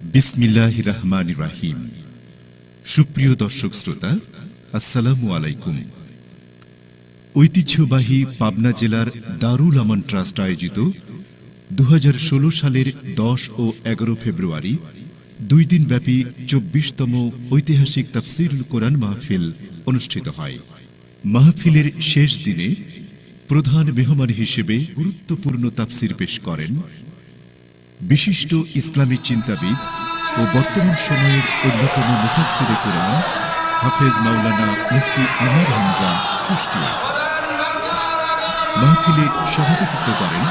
বিসমিল্লাহির রহমানির রহিম। সুপ্রিয় দর্শক শ্রোতা, আসসালামু আলাইকুম। ঐতিহ্যবাহী পাবনা জেলার দারুল আমান ট্রাস্ট আয়োজিত 2016 সালের 10 ও 11 ফেব্রুয়ারি 2 দিনব্যাপী 24তম ঐতিহাসিক তাফসীরুল কোরআন মাহফিল অনুষ্ঠিত হয়। মাহফিলের শেষ দিনে প্রধান মেহমান হিসেবে গুরুত্বপূর্ণ তাফসীর পেশ করেন বিশিষ্ট ইসলামী চিন্তাবিদ ও বর্তমান সময়ের অন্যতম মুফাসসিরে কোরআন হাফেজ মাওলানা মুফতি আমির হামজা কুষ্টিয়া। মাহফিলে সভাপতিত্ব করেন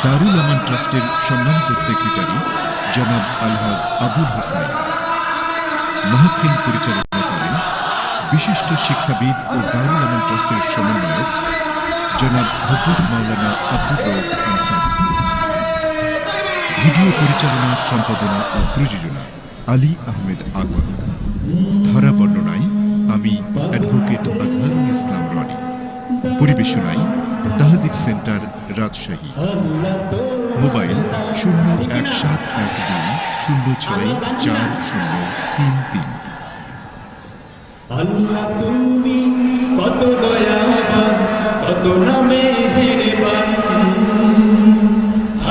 দারুল আমান ট্রাস্টের সম্মানিত সেক্রেটারি জনাব আলহাজ আবুল হোসেন। মাহফিল পরিচালনা করেন বিশিষ্ট শিক্ষাবিদ ও দারুল আমান ট্রাস্টের সমন্বয়ক জনাব হযরত মাওলানা আব্দুর রউফ আনসারী। ভিডিও পরিচালনা, সম্পাদনা ও প্রযোজনা আলী আহমেদ আগওয়াত। ধারা বর্ণনায় আমি advocate Azharul Islam Roni. পরিবেশনায় Tahzib centre, Rajshahi. Mobile 01712064033। আল্লাহ তুমি কত দয়াবান, কত না মেহেরবান।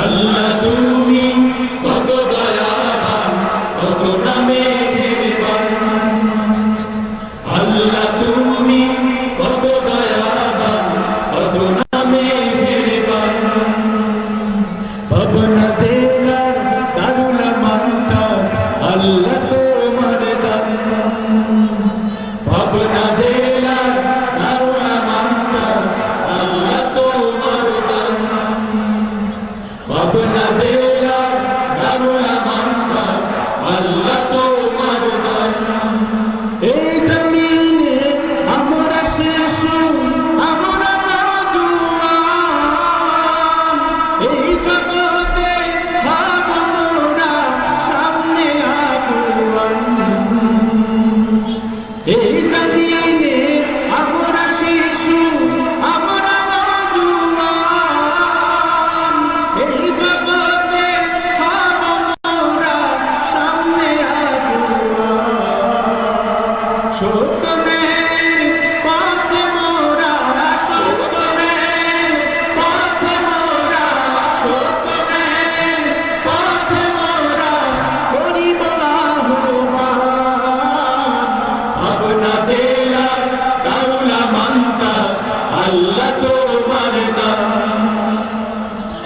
আল্লাহ তুমি কত দয়াবান, কত না মেহেরবান। আল্লাহ তুমি কত দয়াবান, কত না মেহেরবান। পাবনা জেলার দারুল আমান ট্রাস্ট আল্লাহ তোমার দান। পাবনা জেলার দারুল আমান ট্রাস্ট আল্লাহ তোমার দান। পাবনা জেলার দারুল আমান ট্রাস্ট আল্লাহ তোমার দান। এই জমিনে আমরা শিশু, আমরা নওজোয়ান, এই জগতে ভাব মোরা সামনে আগুয়ান। এই জমিনে আমরা শিশু, আমরা নওজোয়ান, এই জগতে ভাব মোরা সামনে আগুয়ান। সত্যের পথে মোরা, সত্যের পথে মোরা, সত্যের পথে মোরা করিব আহ্বান। পাবনা জেলার দারুল আমান ট্রাস্ট আল্লাহ তোমার দান।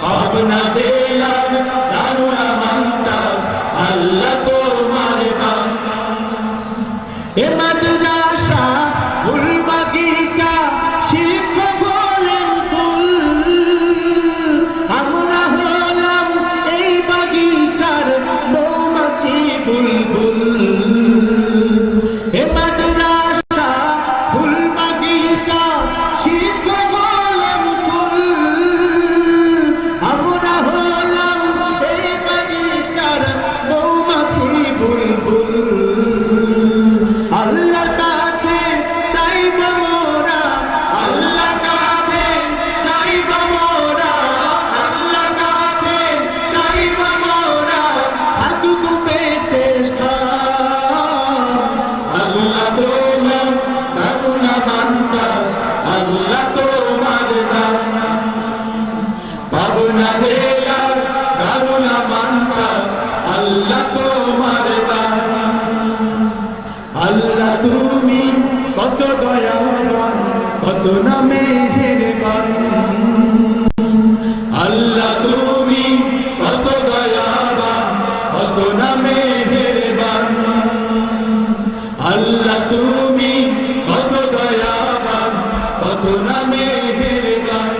পাবনা জেলার দারুল আমান ট্রাস্ট আল্লাহ তোমার দান। এ মাদ্রাসা ফুল বাগিচা শিক্ষক হলেন ফুল, আমরা হলাম এই বাগিচার মৌমাছি বুলবুল। এ মাদ্রাসা ফুল বাগিচা শিক্ষক হলেন ফুল, আমরা হলাম এই বাগিচার মৌমাছি বুলবুল। আল্লাহ কাছে চাইব মোরা, আল্লাহ কাছে চাইব মোরা, আল্লাহ কাছে চাইব মোরা হাতুতু পেছে আল্লাহ তোমার দারুল আমান ট্রাস্ট আল্লাহ তোমার দান। পাবনা জেলার দারুল আমান ট্রাস্ট আল্লাহ তোমার দান। আল্লাহ তুমি কত দয়াবান, কত না মেহেরবান। আল্লাহ তুমি কত দয়াবান, কত না মেহেরবান। আল্লাহ তুমি কত দয়াবান, কত না মেহেরবান।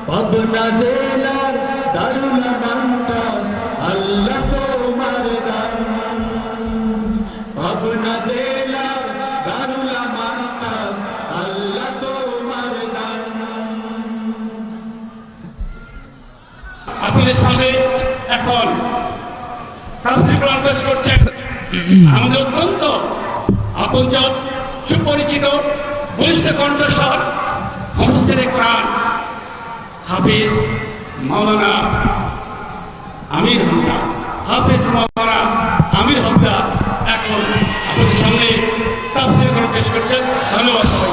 পাবনা জেলার দারুল আমান ট্রাস্ট আল্লাহ তোমার দান। পাবনা জেলার দারুল আমান ট্রাস্ট আল্লাহ তোমার দান। আপনাদের সামনে এখন তাফসীর কোরআন পেশ করছেন আমাদের অত্যন্ত আপনজন, সুপরিচিত, বলিষ্ঠ কণ্ঠস্বর মুফাসসিরে কোরআন হাফেজ মাওলানা আমির হামজা। হাফেজ এখন আপনাদের সামনে তাফসীর করে পেশ করছেন। ধন্যবাদ সবাই।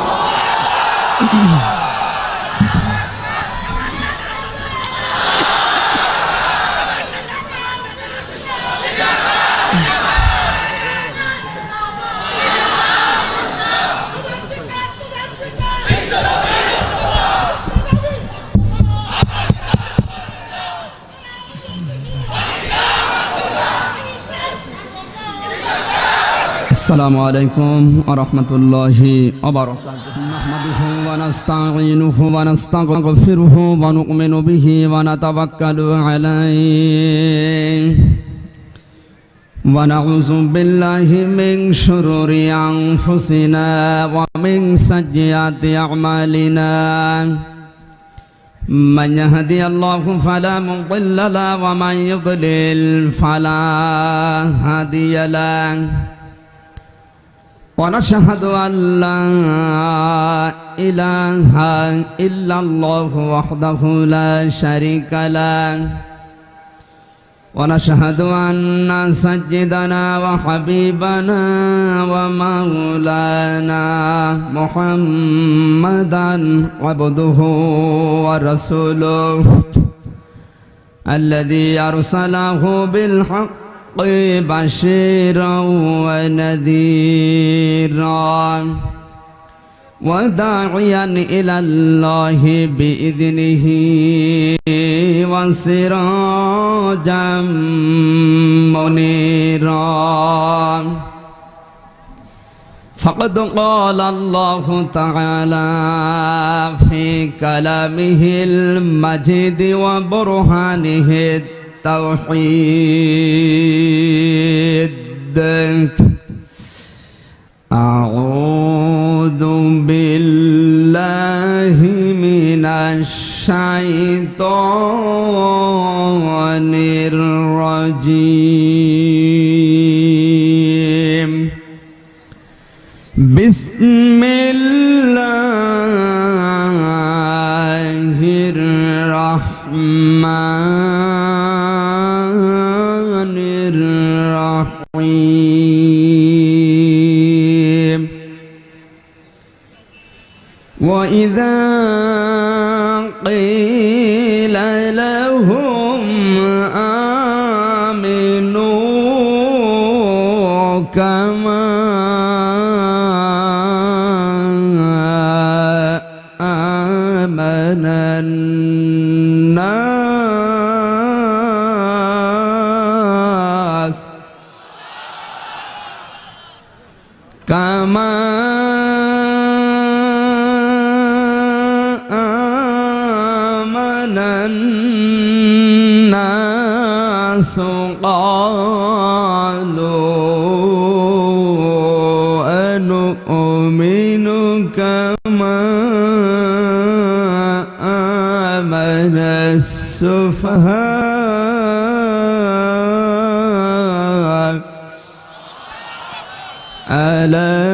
السلام عليكم ورحمة الله وبركاته نحمده ونستعينه ونستغفره ونؤمن به ونتوكل عليه ونعوذ بالله من شرور أنفسنا ومن سيئات أعمالنا من يهدي الله فلا مضل له ومن يضلل فلا هادي له ونشهد أن لا إله إلا الله وحده لا شريك له ونشهد أن سيدنا وحبيبنا ومولانا محمدا عبده ورسوله الذي أرسله بالحق بشيرا ونذيرا وداعيا إلى الله بإذنه وسراجا منيرا فقد قال الله تعالى في كلامه المجيد وبرهانه التوحيد أعوذ بالله من الشيطان الرجيم بسم الله الرحمن الرحيم وإذا قيل لهم آمنوا كما آمن الناس كما آمن الناس قالوا أنؤمن كما آمن السفهاء ألا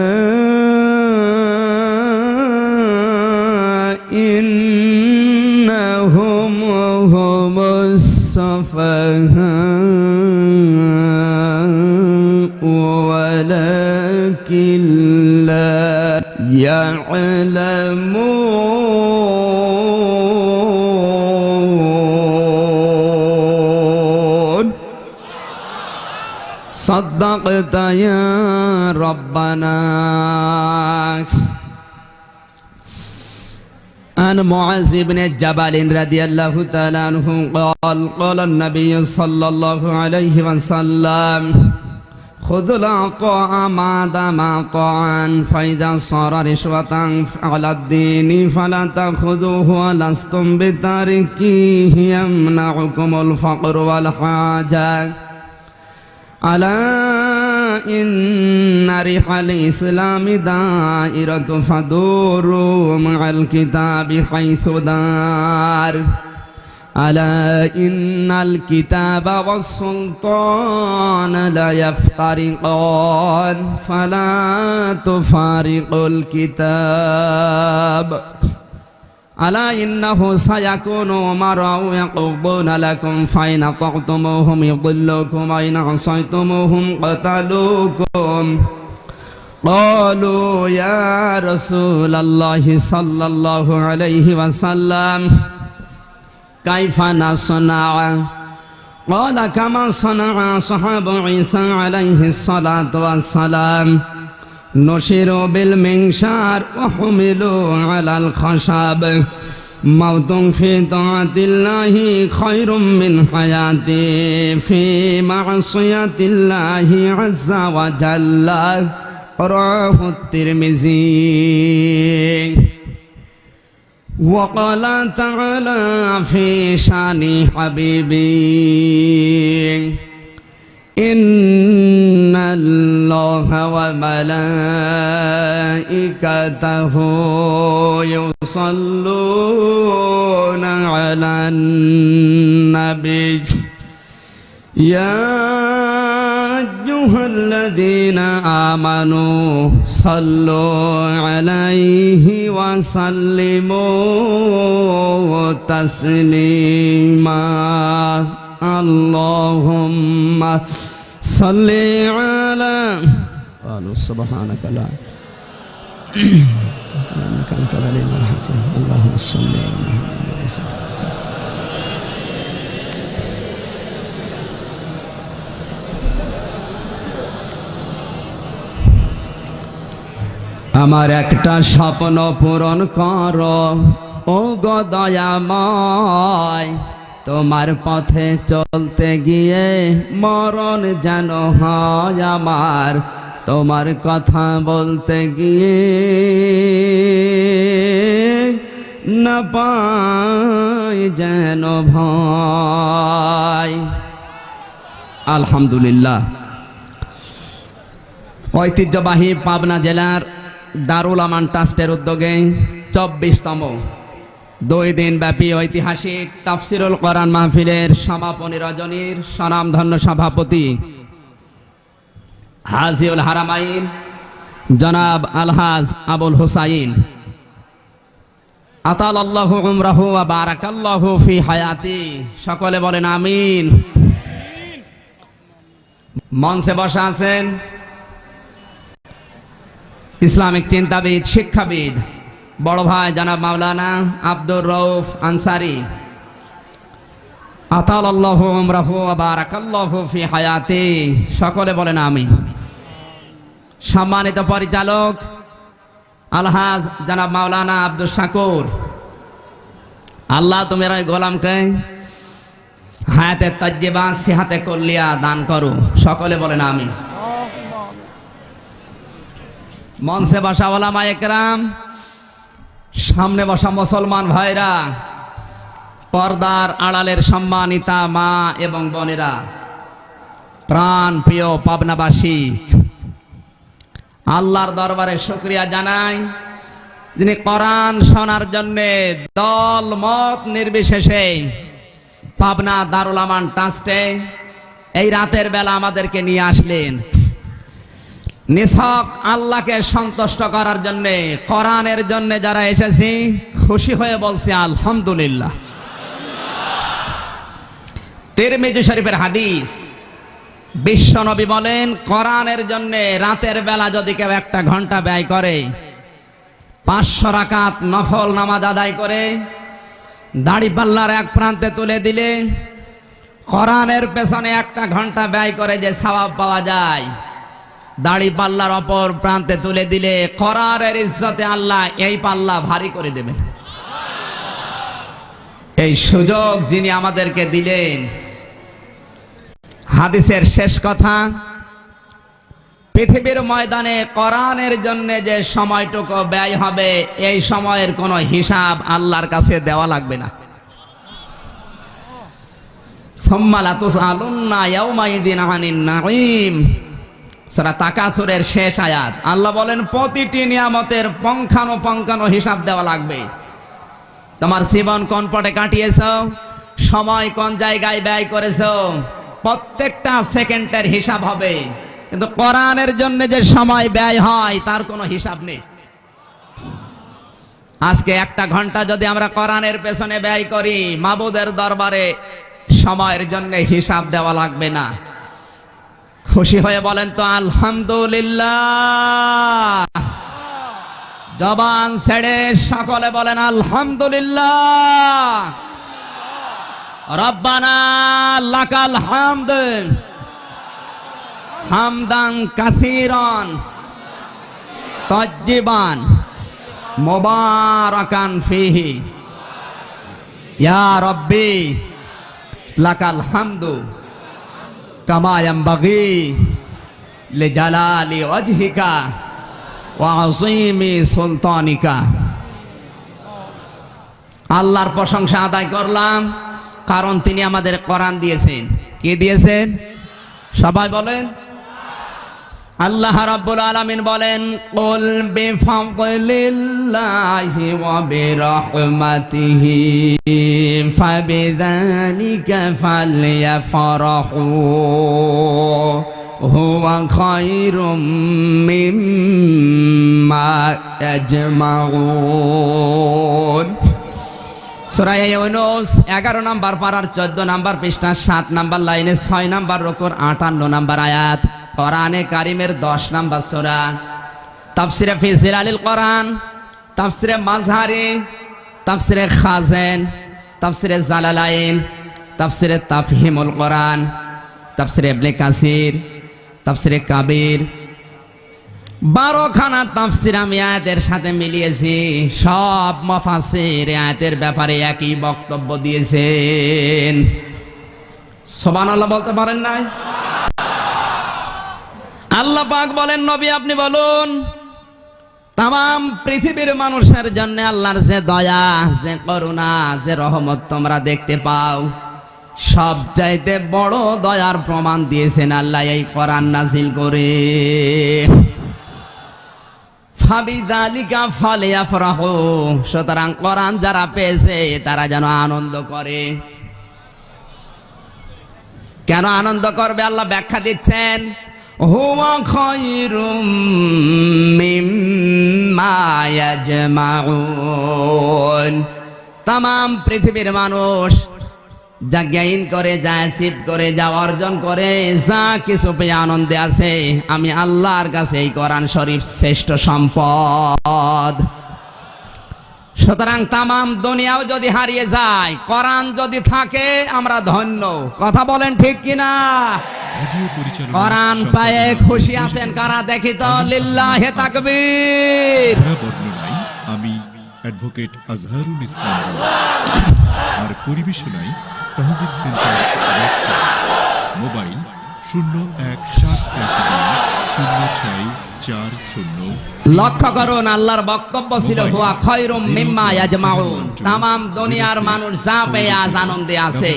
إنهم هم السفهاء ولكن لا يعلمون صدقت يا ربنا. عن معاذ بن جبل رضي الله تعالى عنه قال قال النبي صلى الله عليه وسلم خذوا العطاء ما دام عطاء فإذا صار رشوة على الدين فلا تأخذوه ولستم بتاركيه يمنعكم الفقر والحاجة ألا إن ريح الإسلام دائرة فدوروا مع الكتاب حيث دار ألا إن الكتاب والسلطان لا يفترقان فلا تفارقوا الكتاب আলা ইন্নাহু সায়াকুনু উমারাউ ইয়াকুবুনা লাকুম ফাইন আতা'তুমুহুম ইউদিল্লুকুম ওয়া ইন আসাইতুমুহুম কাতালুকুম قالوا يا رسول الله صلى الله عليه وسلم كيف نصنع قال كما صنع أصحاب عيسى عليه الصلاة والسلام نشروا بالمنشار وحملوا على الخشب موت في طاعة الله خير من حياتي في معصية الله عز وجل رواه الترمذي. وقال تعالى في شان حبيبي إن الله وملائكته يصلون على النبي يا أيها الذين آمنوا صلوا عليه وسلموا تسليما اللهم صل على قالوا سبحانك لا إنك أنت العليم الحكيم اللهم صل على محمد وسلم. আমার একটা স্বপ্ন পূরণ করো ও গো দয়াময়, তোমার পথে চলতে গিয়ে মরণ যেন হয় আমার, তোমার কথা বলতে গিয়ে না পাই যেন ভয়। আলহামদুলিল্লাহ। ঐতিহ্যবাহী পাবনা জেলার দারুল আমান ট্রাস্টের উদ্যোগে 24তম 2 দিন ব্যাপী ঐতিহাসিক তাফসিরুল কোরআন মাহফিলের সমাপনী রজনীর স্বনামধন্য সভাপতি হাজিউল হারামাইন জনাব আলহাজ আবুল হুসাইন আতালাল্লাহু উমরাহু ওয়া বারাকাল্লাহু ফি হায়াতি, সকলে বলেন আমিন। মঞ্চে বসা আছেন ইসলামিক চিন্তাবিদ, শিক্ষাবিদ বড় ভাই জনাব মাওলানা আব্দুর রউফ আনসারী আতালাল্লাহু উমরাহু ওয়া বারাকাল্লাহু ফি হায়াতি, সকলে বলেন আমিন। সম্মানিত পরিচালক আলহাজ জনাব মাওলানা আব্দুল শাকুর, আল্লাহ তুমি এই গোলামকে হায়াতে তাজ্জিবা সিহাতে কুল্লিয়া দান করো, সকলে বলেন আমিন। মঞ্চে বসা ওলামায়ে কেরাম, সামনে বসা মুসলমান ভাইরা, পর্দার আড়ালের সম্মানিতা মা এবং বোনেরা, প্রাণ প্রিয় পাবনাবাসী, আল্লাহর দরবারে শুকরিয়া জানাই যিনি কোরআন শোনার জন্যে দল মত নির্বিশেষে পাবনা দারুল আমান ট্রাস্টে এই রাতের বেলা আমাদেরকে নিয়ে আসলেন। নিছক আল্লাহকে সন্তুষ্ট করার জন্যে, কোরআনের জন্যে যারা এসেছি খুশি হয়ে বলছি আলহামদুলিল্লাহ। তিরমিজি শরীফের হাদিস, বিশ্ব নবী বলেন কোরআনের জন্যে রাতের বেলা যদি কেউ 1 ঘন্টা ব্যয় করে, 500 রাকাত নফল নামাজ আদায় করে দাড়ি পাল্লার এক প্রান্তে তুলে দিলে কোরআনের পেছনে 1 ঘন্টা ব্যয় করে যে সওয়াব পাওয়া যায়, দাড়ি পাল্লার অপর প্রান্তে তুলে দিলে কোরআনের ইজ্জতে আল্লাহ এই পাল্লা ভারী করে দেবেন। এই সুযোগ যিনি আমাদেরকে দিলেন, হাদিসের শেষ কথা, পৃথিবীর ময়দানে কোরআনের জন্য যে সময়টুকু ব্যয় হবে এই সময়ের কোনো হিসাব আল্লাহর কাছে দেওয়া লাগবে না। সুম্মা লাতুসআলুন্না ইয়াওমাইযিন আনিন নাঈম, সূরা তাকাসুরের শেষ আয়াত। আল্লাহ বলেন প্রতিটি নিয়ামতের পঙ্খানো হিসাব দেওয়া লাগবে। তোমার জীবন কোন পথে কাটিয়েছো, সময় কোন জায়গায় ব্যয় করেছো, প্রত্যেকটা সেকেন্ডের হিসাব হবে। কিন্তু কোরআনের জন্য যে সময় ব্যয় হয় তার কোনো হিসাব নেই। আজকে একটা ঘন্টা যদি আমরা কোরআনের পেছনে ব্যয় করি, মাবুদের দরবারে সময়ের জন্য হিসাব দেওয়া লাগবে না। খুশি হয়ে বলেন তো আলহামদুলিল্লাহ। জবান ছেড়ে সকলে বলেন আলহামদুলিল্লাহ। রব্বানা লাকাল হামদ হামদান কাসীরান তাজ্জিবান মুবারাকান ফিহি ইয়া রাব্বি লাকাল হামদু কামা ইয়ানবাগি লিজালালি ওয়াজহিকা ওয়া আযীমি সুলতানিকা। আল্লাহর প্রশংসা আদায় করলাম, কারণ তিনি আমাদের কোরআন দিয়েছেন। কি দিয়েছেন? সবাই বলেন। আল্লাহ রাব্বুল আলামিন বলেন, কুল বিফাদলিল্লাহি ওয়া বিরহমাতিহি ফাবিযালিকা ফালইফরাহু হুয়া খায়রুম মিম্মা ইয়াজমাউন। সূরা ইউনূস 11 নম্বর পারার 14 নম্বর পৃষ্ঠা 7 নম্বর লাইনে 6 নম্বর রুকুর 58 নম্বর আয়াত। কোরআনে কারিমের 10 নম্বর সূরা। তাফসিরে ফি জিলালিল কোরআন, তাফসিরে মাজহারি, তাফসিরে খাজেন, তাফসিরে জালালাইন, তাফসিরে তাফহিমুল কোরআন, তাফসিরে ইবনে কাসির, তাফসিরে কাবির, 12 খানা তাফসির আমি আয়াতের সাথে মিলিয়েছি। সব মুফাসসির আয়াতের ব্যাপারে একই বক্তব্য দিয়েছেন। সুবহানাল্লাহ বলতে পারেন নাই? আল্লাহ পাক বলেন, নবী আপনি বলুন, তাম পৃথিবীর মানুষের জন্য আল্লাহর যে দয়া, যে করুণা, যে রহমত তোমরা দেখতে পাও, সবচাইতে বড় দয়ার প্রমাণ দিয়েছেন আল্লাহ এই কোরআন নাজিল করে। ফাবিযালিকা ফালইফরাহু, সুতরাং কোরআন যারা পেয়েছে তারা যেন আনন্দ করে। কেন আনন্দ করবে আল্লাহ ব্যাখ্যা দিচ্ছেন। হুয়া খায়রুম মিম্মা ইয়াজমাউন, তাম পৃথিবীর মানুষ যা জ্ঞান করে, যা অ্যাচিভ করে, যা অর্জন করে, যা কিছু পেয়ে আনন্দে আছে, আমি আল্লাহর কাছে এই কোরআন শরীফ শ্রেষ্ঠ সম্পদ। সুতরাং তাম দুনিয়াও যদি হারিয়ে যায়, কোরআন যদি থাকে, আমরা ধন্য। কথা বলেন ঠিক কিনা? কোরআন পায়ে খুশি আছেন কারা? দেখি তো, লিল্লাহি তাকবীর। আমি অ্যাডভোকেট আজহারুল ইসলাম আর পরিবেশনায় তাহজিব সেন্টার, মোবাইল 0171206440। লক্ষ্য করুন, আল্লাহর বক্তব্য ছিল হুয়া খায়রুম মিম্মা ইয়াজমাউন, তাম দুনিয়ার মানুষ যা পেয়ে আজ আনন্দে আছে।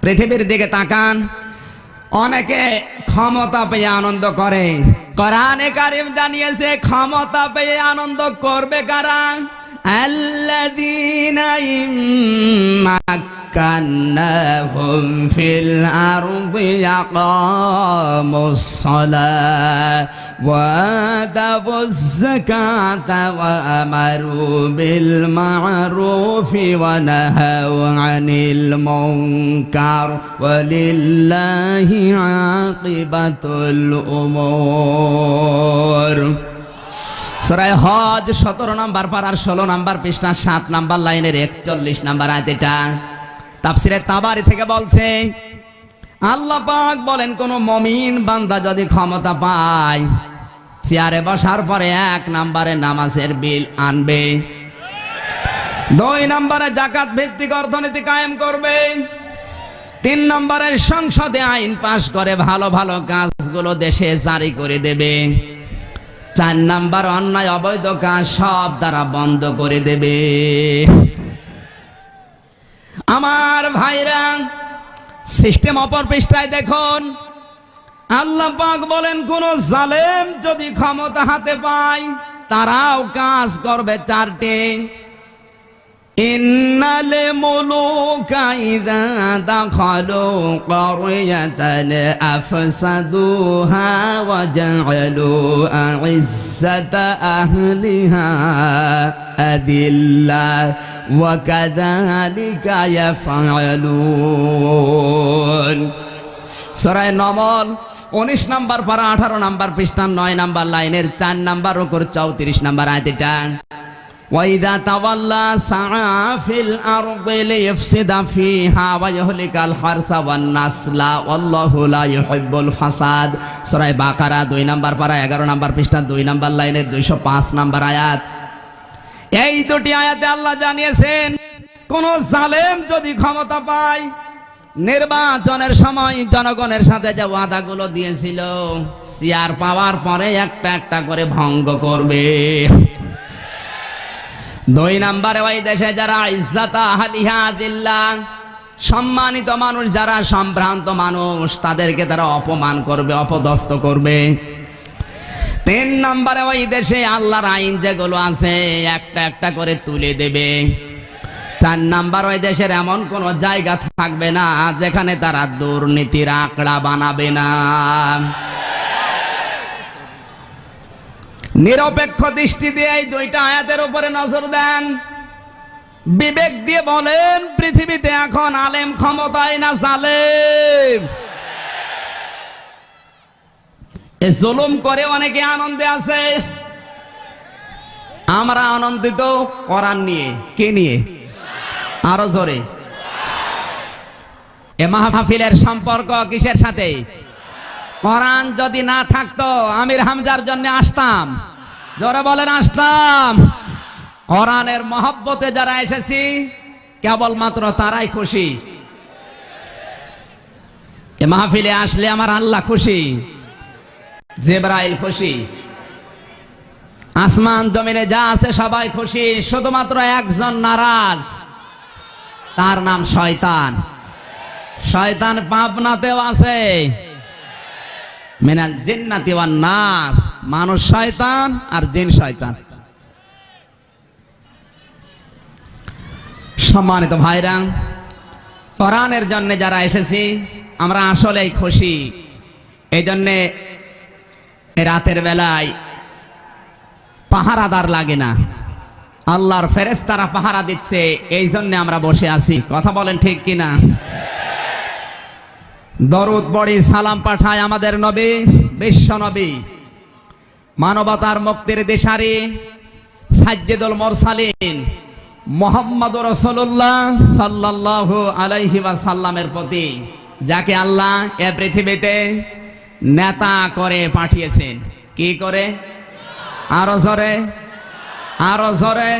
পৃথিবীর দিকে তাকান, অনেকে ক্ষমতা পেয়ে আনন্দ করে। কোরআনে কারিম জানিয়েছে ক্ষমতা পেয়ে আনন্দ করবে কারা? আল্লাযীনা ইম্মাক্কান্নাহুম ফিল আরদি ইয়াকামুস সালাহ ওয়া আতাবুজ যাকাতা ওয়া আমারু বিল মা'রুফি ওয়া নাহাউ আনিল মুনকার ওয়ালিল্লাহি আকিবাতুল উমুর। সূরা হজ 17 নম্বর পারার 16 নম্বর পৃষ্ঠা 7 নম্বর লাইনের 41 নম্বর আয়াত। এটা তাফসিরে তাবারি থেকে বলছে, আল্লাহ পাক বলেন, কোন মুমিন বান্দা যদি ক্ষমতা পায়, চেয়ারে বসার পরে 1 নম্বরে নামাজের বিল আনবে, 2 নম্বরে যাকাত ভিত্তিক অর্থনীতি কায়েম করবে, 3 নম্বরে সংসদে আইন পাশ করে ভালো ভালো কাজগুলো দেশে জারি করে দেবে, 4 নাম্বার অন্যায় অবৈধ কাজ সব দ্বারা বন্ধ করে দেবে। আমার ভাইরা, সিস্টেম অপর পৃষ্ঠায় দেখুন, আল্লাহ পাক বলেন, কোন জালেম যদি ক্ষমতা হাতে পায়, তারাও কাজ করবে 4টে। ইন্নাল মুলুকা ইযা দাখালু ক্বরিয়াতান আফসাদুহা ওয়া জাআলু আ'ইজ্জাতা আহলিহা আদিল্লা ওয়া কাযালিকা ইয়াফআলুন। সূরা নমল 19 নম্বর পারা 18 নম্বর পৃষ্ঠা 9 নম্বর লাইনের 4 নম্বর রুকুর 34 নম্বর আয়াত এটা। وَإِذَا تَوَلَّى سَعَى فِي الْأَرْضِ لِيُفْسِدَ فِيهَا وَيُهْلِكَ الْحَرْثَ وَالنَّسْلَ وَاللَّهُ لَا يُحِبُّ الْفَسَادَ। সূরা বাকারা 2 নম্বর পারা 11 নম্বর পৃষ্ঠা 2 নম্বর লাইনের 205 নম্বর আয়াত। এই দুটি আয়াতে আল্লাহ জানিয়েছেন কোন জালেম যদি ক্ষমতা পায়, নির্বাচনের সময় জনগণের সাথে যে ওয়াদাগুলো দিয়েছিল চেয়ার পাওয়ার পরে একটা একটা করে ভঙ্গ করবে। 2 নম্বরে ওই দেশে যারা ইজ্জাতা আহলিহা আদিল্লা, সম্মানিত মানুষ যারা, সম্ভ্রান্ত মানুষ, তাদেরকে তারা অপমান করবে, অপদস্থ করবে। 3 নম্বরে ওই দেশে আল্লাহর আইন যেগুলো আছে একটা একটা করে তুলে দেবে। 4 নাম্বার ওই দেশের এমন কোন জায়গা থাকবে না যেখানে তারা দুর্নীতির আঁকড়া বানাবে না। নিরপেক্ষ দৃষ্টি দিয়ে এই দুইটা আয়াতের উপরে নজর দেন, বিবেক দিয়ে বলেন পৃথিবীতে এখন আলেম ক্ষমতায় না জালেম? এ জুলুম করে অনেকে আনন্দে আছে, আমরা আনন্দিত কোরআন নিয়ে। কে নিয়ে? আরো জোরে। এ মাহফিলের সম্পর্ক কিসের সাথে? কোরআন যদি না থাকতো আমির হামজার জন্য আসতাম। জোরে বলেন আসতাম। কোরআনের মহব্বতে যারা এসেছি কেবলমাত্র তারাই খুশি। এ মাহফিলে আসলে আমার আল্লাহ খুশি, জিবরাইল খুশি, আসমান জমিনে যা আছে সবাই খুশি, শুধুমাত্র একজন নারাজ, তার নাম শয়তান। শয়তান পাবনাতেও আছে, মিনাল জিন্নাতি ওয়ান নাস, মানুষ শয়তান আর জিন শয়তান। সম্মানিত ভাইরা, কোরআনের জন্য যারা এসেছি আমরা আসলেই খুশি। এই জন্যে রাতের বেলায় পাহারাদার লাগে না, আল্লাহর ফেরেশতারা পাহারা দিচ্ছে, এই জন্য আমরা বসে আছি। কথা বলেন ঠিক কিনা? দরুদ পড়ি, সালাম পাঠায় আমাদের নবী, বিশ্ব নবী, মানবতার মুক্তির দিশারি, সাজ্জিদুল মুরসালিন মুহাম্মদুর রাসূলুল্লাহ সাল্লাল্লাহু আলাইহি ওয়াসাল্লামের প্রতি, যাকে আল্লাহ এ পৃথিবীতে নেতা করে পাঠিয়েছেন। কি করে? আরো জোরে, আরো জোরে।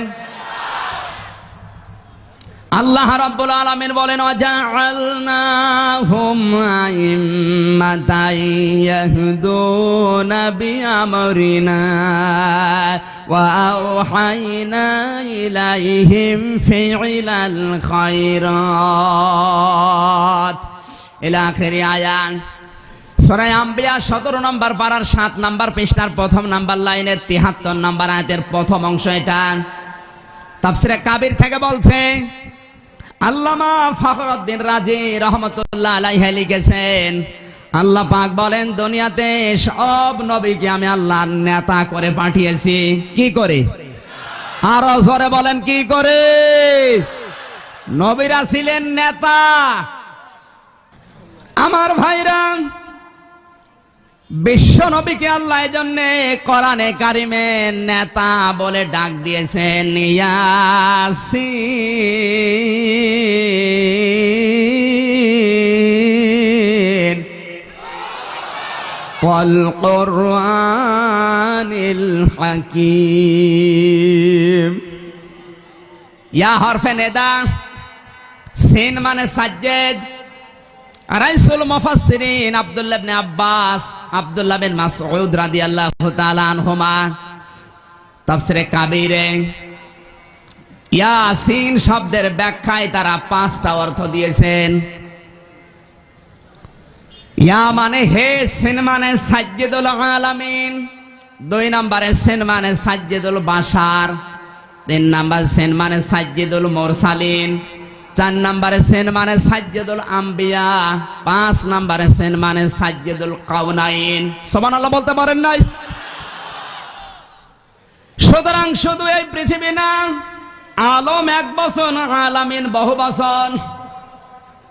আল্লাহ রাব্বুল আলামিন বলেন ওয়াজআলনাহুম আইম্মাতান ইয়াহদুনা বিআমরিনা ওয়া আওহাইনা ইলাইহিম ফি'লাল খায়রাত ইলা আখিরি আয়াত। সূরা আম্বিয়া 17 নম্বর পারার 7 নম্বর পৃষ্ঠার 1 নম্বর লাইনের 73 নম্বর আয়াতের প্রথম অংশ এটা। তাফসীরে কাবির থেকে বলছে, আল্লামা ফখরুদ্দিন রাজি রহমতুল্লাহ আলাইহি লিখেছেন, আল্লাহ পাক বলেন দুনিয়াতে সব নবীকে আমি আল্লাহ নেতা করে পাঠিয়েছি। কি করে? আরো জোরে বলেন কি করে? নবীরা ছিলেন নেতা। আমার ভাইরা, বিশ্ব নবীকে আল্লাহ এজন্য কোরআনে কারিমে নেতা বলে ডাক দিয়েছেন। ইয়াসিন ওয়াল কুরআনিল হাকীম। ইয়া হরফে নেদা, সিন মানে সাজ্জেদ। রাইসুল মুফাসসিরিন আব্দুল্লাহ ইবনে আব্বাস, আব্দুল্লাহ বিন মাসউদ রাদিয়াল্লাহু তাআলা আনহুমা তাফসীরে কাবীরে ইয়াসিন শব্দের ব্যাখ্যায় তারা 5টা অর্থ দিয়েছেন। ইয়া মানে হে, সিন মানে সাজ্জিদুল আলামিন, 2 নম্বরে সিন মানে সাজ্জিদুল বাশার, তিন নাম্বার সেন মানে সাজ্জিদুল মুরসালিন, চার নাম্বারে সেন মানে সাজ্জিদুল আম্বিয়া, পাঁচ নাম্বারে সেন মানে সাজ্জিদুল কাউনাইন। সুবহানাল্লাহ বলতে পারেন নাই? সুতরাং শুধু এই পৃথিবী না, আলম এক বচন, আলামিন বহু বচন।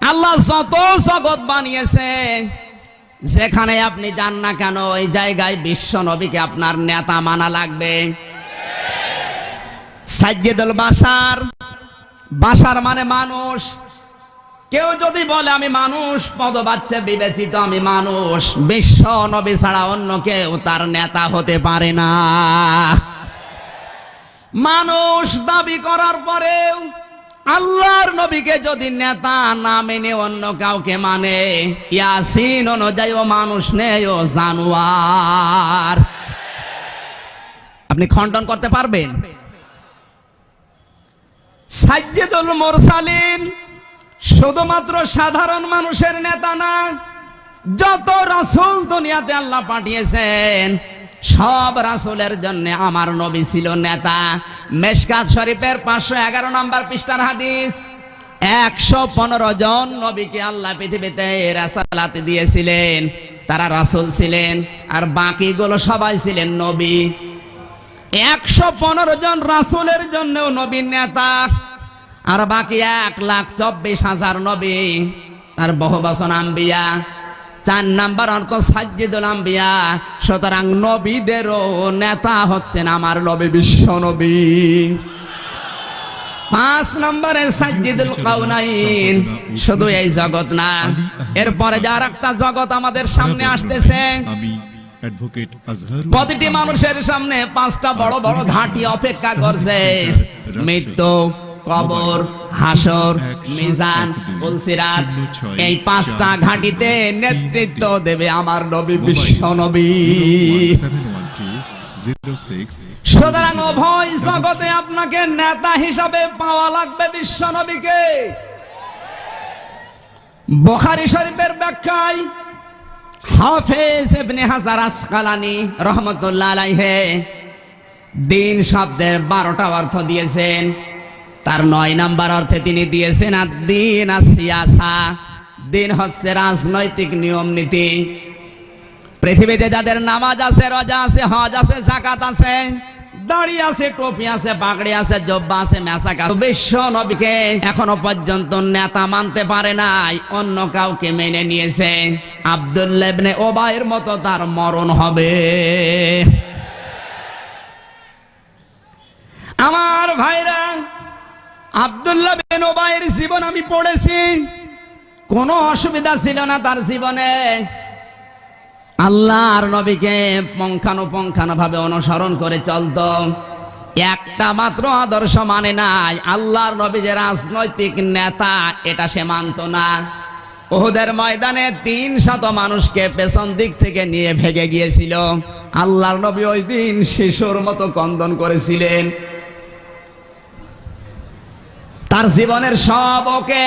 আল্লাহ যত জগৎ বানিয়েছে, যেখানে আপনি যান না কেন ওই জায়গায় বিশ্ব নবীকে আপনার নেতা মানা লাগবে। সাজ্জিদুল বাশার, বাশার মানে মানুষ। কেউ যদি বলে আমি মানুষ, পদবাচ্যে বিবেচিত আমি মানুষ, বিশ্ব নবী ছাড়া অন্য কেউ তার নেতা হতে পারে না। মানুষ দাবি করার পরেও আল্লাহর নবীকে যদি নেতা না মেনে অন্য কাউকে মানে, ইয়াসিন অনুযায়ী ও মানুষ নেই, ও জানোয়ার। আপনি খণ্ডন করতে পারবেন? সাজ্জিদুল মুরসালিন শুধুমাত্র সাধারণ মানুষের নেতা না, যত রাসূল দুনিয়াতে আল্লাহ পাঠিয়েছেন সব রাসূলের জন্য আমার নবী ছিল নেতা। মেশকাত শরীফের 511 নম্বর পৃষ্ঠার হাদিস, 115 জন নবীকে আল্লাহ পৃথিবীতে রাসালাত দিয়েছিলেন, তারা রাসূল ছিলেন, আর বাকিগুলো সবাই ছিলেন নবী। 115 জন রাসূলের জন্যও নবীর নেতা, আর বাকি 1,24,000 নবী আর বহু বচন আম্বিয়া। 4 নাম্বার অর্থ সাজ্জিদুল আম্বিয়া। সুতরাং নবীদেরও নেতা হচ্ছেন আমার নবী, বিশ্ব নবী। 5 নম্বরে সাজ্জিদুল কাউনাইন, শুধু এই জগৎ না, এরপরে যার একটা জগৎ আমাদের সামনে আসতেছে। আমি অ্যাডভোকেট আজহারুল প্রতিটি মানুষের সামনে 5টা বড় বড় ঘাঁটি অপেক্ষা করছে। মৃত্যু, কবর, হাসর, মিজান, পুলসিরাত। এই 5টা ঘাঁটিতে নেতৃত্ব দেবে আমার নবী, বিশ্ব নবী। সুতরাং উভয় জগতে আপনাকে নেতা হিসাবে পাওয়া লাগবে বিশ্ব নবীকে। বুখারী শরীফের ব্যাখ্যায় হাফেজ ইবনে হাজার আসকালানী রহমাতুল্লাহ আলাইহি দিন শব্দের 12টা অর্থ দিয়েছেন। তার 9 নাম্বার অর্থে তিনি দিয়েছেন আদ-দীন আস-সিয়াসা। দিন হচ্ছে রাজনৈতিক নিয়ম নীতি। পৃথিবীতে যাদের নামাজ আছে, রোজা আছে, হজ আছে, যাকাত আছে, দাড়ি আছে, টুপি আছে, পাগড়ি আছে, জব্বা আছে, মেসাক আছে, বিশ্ব নবীকে এখনো পর্যন্ত নেতা মানতে পারে নাই, অন্য কাউকে মেনে নিয়েছে। আব্দুল্লাহ ইবনে উবাইয়ের মতো তার মরণ হবে। আমার ভাইরা, আব্দুল্লাহ বিন উবাইয়ের জীবন আমি পড়েছি, কোনো অসুবিধা ছিল না তার জীবনে। আল্লাহর নবীকে পুঙ্খানুপুঙ্খানুভাবে অনুসরণ করে চলতো। একটা মাত্র আদর্শ মানে নাই, আল্লাহর নবী যে রাজনৈতিক নেতা এটা সে মানত না। উহুদের ময়দানে 300 মানুষকে পেছন দিক থেকে নিয়ে ভেগে গিয়েছিল। আল্লাহর নবী ওই দিন শিশুর মতো ক্রন্দন করেছিলেন। তার জীবনের সব ওকে,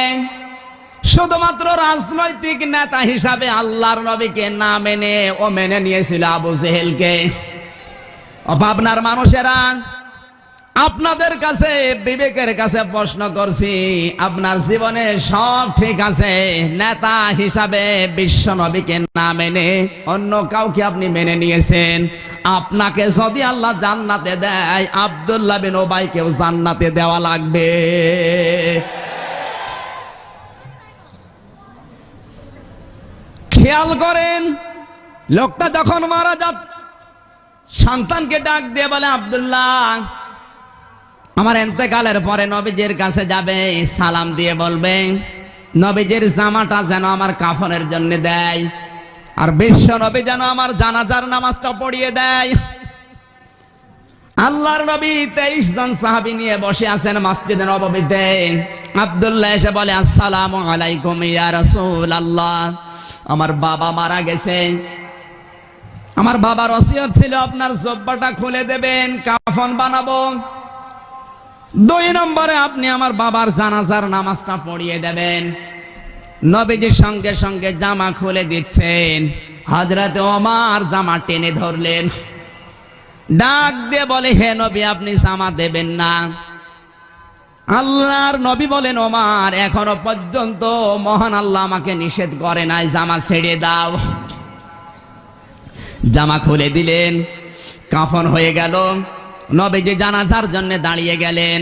শুধুমাত্র রাজনৈতিক নেতা হিসাবে আল্লাহর নবীকে না মেনে ও মেনে নিয়েছিল আবু জেহেলকে। আপনার মানুষেরা, আপনাদের কাছে বিবেকের কাছে প্রশ্ন করছি, আপনার জীবনে সব ঠিক আছে, নেতা হিসাবে বিশ্ব নবীকে না মেনে অন্য কাউকে আপনি মেনে নিয়েছেন। আপনাকে যদি আল্লাহ জান্নাতে দেয়, আব্দুল্লাহ বিন উবাইকেও জান্নাতে দেওয়া লাগবে। খেয়াল করেন, লোকটা যখন মারা যাত, সন্তানকে ডাক দিয়ে বলে, আব্দুল্লাহ, আমার ইন্তেকালের পরে নবীজির কাছে যাবে, সালাম দিয়ে বলবে নবীজির জামাটা যেন আমার কাফনের জন্য দেয়, আর বিশ্ব নবী যেন আমার জানাজার নামাজটা পড়িয়ে দেয়। আল্লাহর নবী 23 জন সাহাবী নিয়ে বসে আছেন মসজিদে নববীতে। আব্দুল্লাহ এসে বলে, আসসালামু আলাইকুম ইয়া রাসূলুল্লাহ, আমার বাবা মারা গেছে, আমার বাবার ওসিয়ত ছিল আপনার জব্বাটা খুলে দেবেন, কাফন বানাবো। 2 নম্বরে আপনি আমার বাবার জানাজার নামাজটা পড়িয়ে দেবেন। নবীজির সঙ্গে সঙ্গে জামা খুলে দিচ্ছেন। হযরত ওমর জামা টেনে ধরলেন। ডাক দিয়ে বলে, হে নবী আপনি জামা দেবেন না? আল্লাহর নবী বলেন, ওমর এখনো পর্যন্ত মহান আল্লাহ আমাকে নিষেধ করে নাই, জামা ছেড়ে দাও। জামা খুলে দিলেন, কাফন হয়ে গেল। নবীজি জানাজার জন্য দাঁড়িয়ে গেলেন।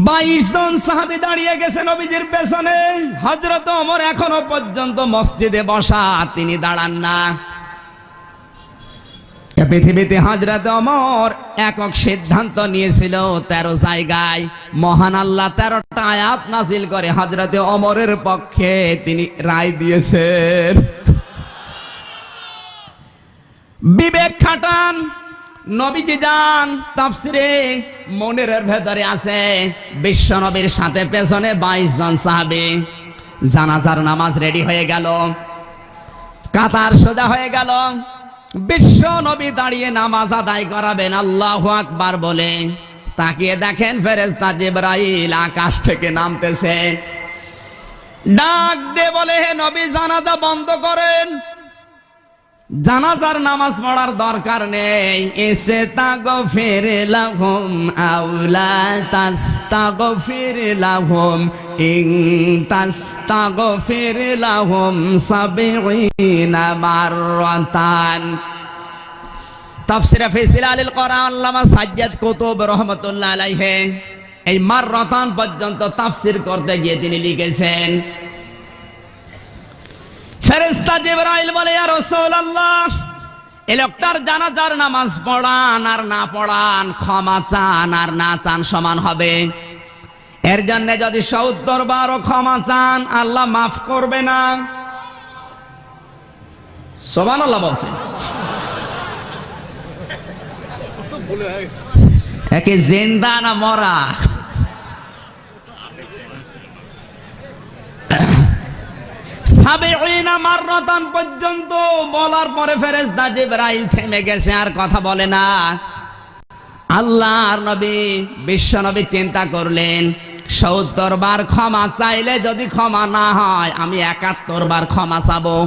22 জন সাহাবী দাঁড়িয়ে গেছে নবীজির পেছনে। হযরত ওমর এখনো পর্যন্ত মসজিদে বসা, তিনি দাঁড়ান না। পৃথিবীতে হযরত ওমর একক সিদ্ধান্ত নিয়েছিল 13 জায়গায়। মহান আল্লাহ 13টা আয়াত নাজিল করে হযরত ওমরের পক্ষে তিনি রায় দিয়েছেন। বিবেক খাটান, নবীজি যান তাফসিরে মুনিরের ভেতরে আছে বিশ্ব নবীর সাথে পেছনে 22 জন সাহাবী। জানাজার নামাজ রেডি হয়ে গেল, কাতার সোজা হয়ে গেল। বিশ্ব নবী দাঁড়িয়ে নামাজ আদায় করাবেন আল্লাহু আকবার বলে। তাকিয়ে দেখেন ফেরেশতা জিবরাইল আকাশ থেকে নামতেছে। ডাক দিয়ে বলে, হে নবী জানাজা বন্ধ করেন, জানাজার নামাজ পড়ার দরকার নেই। এসে তাগফির লাহুম আউলা তাস্তাগফির লাহুম ইন তাস্তাগফির লাহুম 70 মাররাতান। তাফসীরে ফি সিলালিল কোরআন আল্লামা সাজ্জাদ কুতুব রাহমাতুল্লাহ আলাইহি এই মাররাতান পর্যন্ত তাফসীর করতে গিয়ে তিনি লিখেছেন, ফেরেশতা জিবরাইল বলে, ইয়া রাসূলুল্লাহ এই লোকটার জানাজার নামাজ পড়ান আর না পড়ান, ক্ষমা চান আর না চান সমান হবে। এর জন্য যদি 70 বারও ক্ষমা চান আল্লাহ মাফ করবে না। সুবহানাল্লাহ বলছেন। একে জিন্দা না মরা? মাররাতান পর্যন্ত বলার পরে ফেরেশতা জিবরাইল থেমে গেছে, আর কথা বলে না। আল্লাহর নবী বিশ্ব নবী চিন্তা করলেন 70 বার ক্ষমা চাইলে যদি ক্ষমা না হয় আমি 71 বার ক্ষমা চাবো।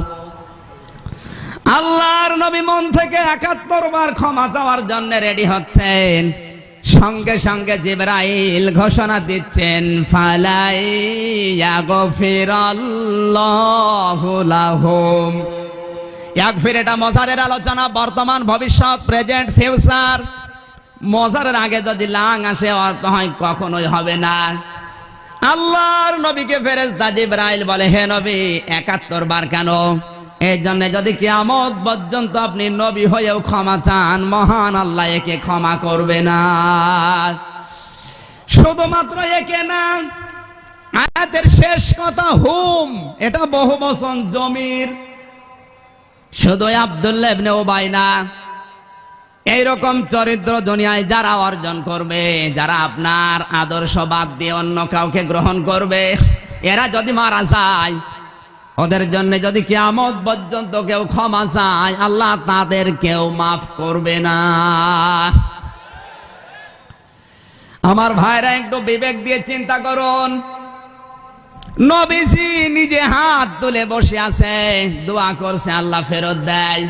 আল্লাহর নবী মন থেকে 71 বার ক্ষমা চাওয়ার জন্য রেডি হচ্ছেন। সঙ্গে সঙ্গে জিবরাইল ঘোষণা দিচ্ছেন, ফালাই ইয়াগফিরাল্লাহু লাহুম। ইয়াগফির এটা মজারের আলোচনা, বর্তমান ভবিষ্যৎ প্রেজেন্ট ফিউচার। মজারের আগে যদি লাং আসে অর্থ হয় কখনোই হবে না। আল্লাহর নবীকে ফেরেশতা জিবরাইল বলে, হে নবী 71 বার কেন? এই জন্য যদি কিয়ামত পর্যন্ত আপনি নবী হয়েও ক্ষমা চান মহান আল্লাহ একে ক্ষমা করবে না। শুধুমাত্র একে না, আয়াতের শেষ কথা হুম, এটা বহুবচন জমির। শুধু আব্দুল্লাহ ইবনে উবাই না, এইরকম চরিত্র দুনিয়ায় যারা অর্জন করবে, যারা আপনার আদর্শ বাদ দিয়ে অন্য কাউকে গ্রহণ করবে, এরা যদি মারা যায়, ওদের জন্য যদি কিয়ামত পর্যন্ত কেউ ক্ষমা চায় আল্লাহ তাদের কেউ মাফ করবে না। আমার ভাইরা একটু বিবেক দিয়ে চিন্তা করুন। নবীজি নিজে হাত তুলে বসে আছে, দোয়া করছে আল্লাহ ফেরত দেয়।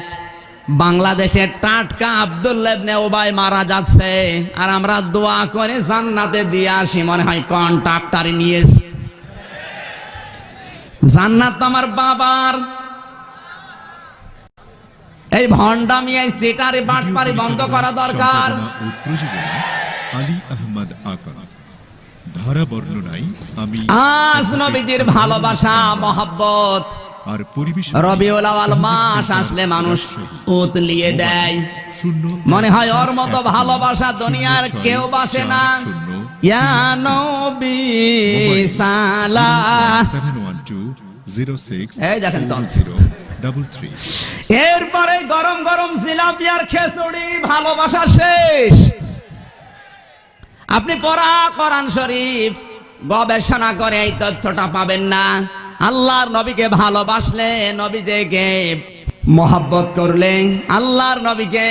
বাংলাদেশের টাটকা আব্দুল্লাহ ইবনে উবাই মারা যাচ্ছে, আর আমরা দোয়া করে জান্নাতে দিয়ে আসি, মনে হয় কন্ট্রাক্টর নিয়েছি। জান্নাত আমার বাবার। এই ভণ্ডামি, এই সিটারি বাটপারি বন্ধ করা দরকার। আলী আহমদ আকা, ধারা বর্ণনায় আমি আজ নবীজির ভালোবাসা মহব্বত। আর পরিবেশ রবিউল আউয়াল মাস আসলে মানুষ উতলিয়ে দেয়, মনে হয় ওর মতো ভালোবাসা দুনিয়ার কেউ বাসে না। ইয়া নবী সালাম। এই দেখেন চলছে। এরপরে গরম গরম জিলাপি আর খিচুড়ি, ভালোবাসা শেষ। আপনি পড়া কোরআন শরীফ গবেষণা করে এই তথ্যটা পাবেন না। আল্লাহর নবীকে ভালোবাসলে, নবীকে মহব্বত করলে, আল্লাহর নবীকে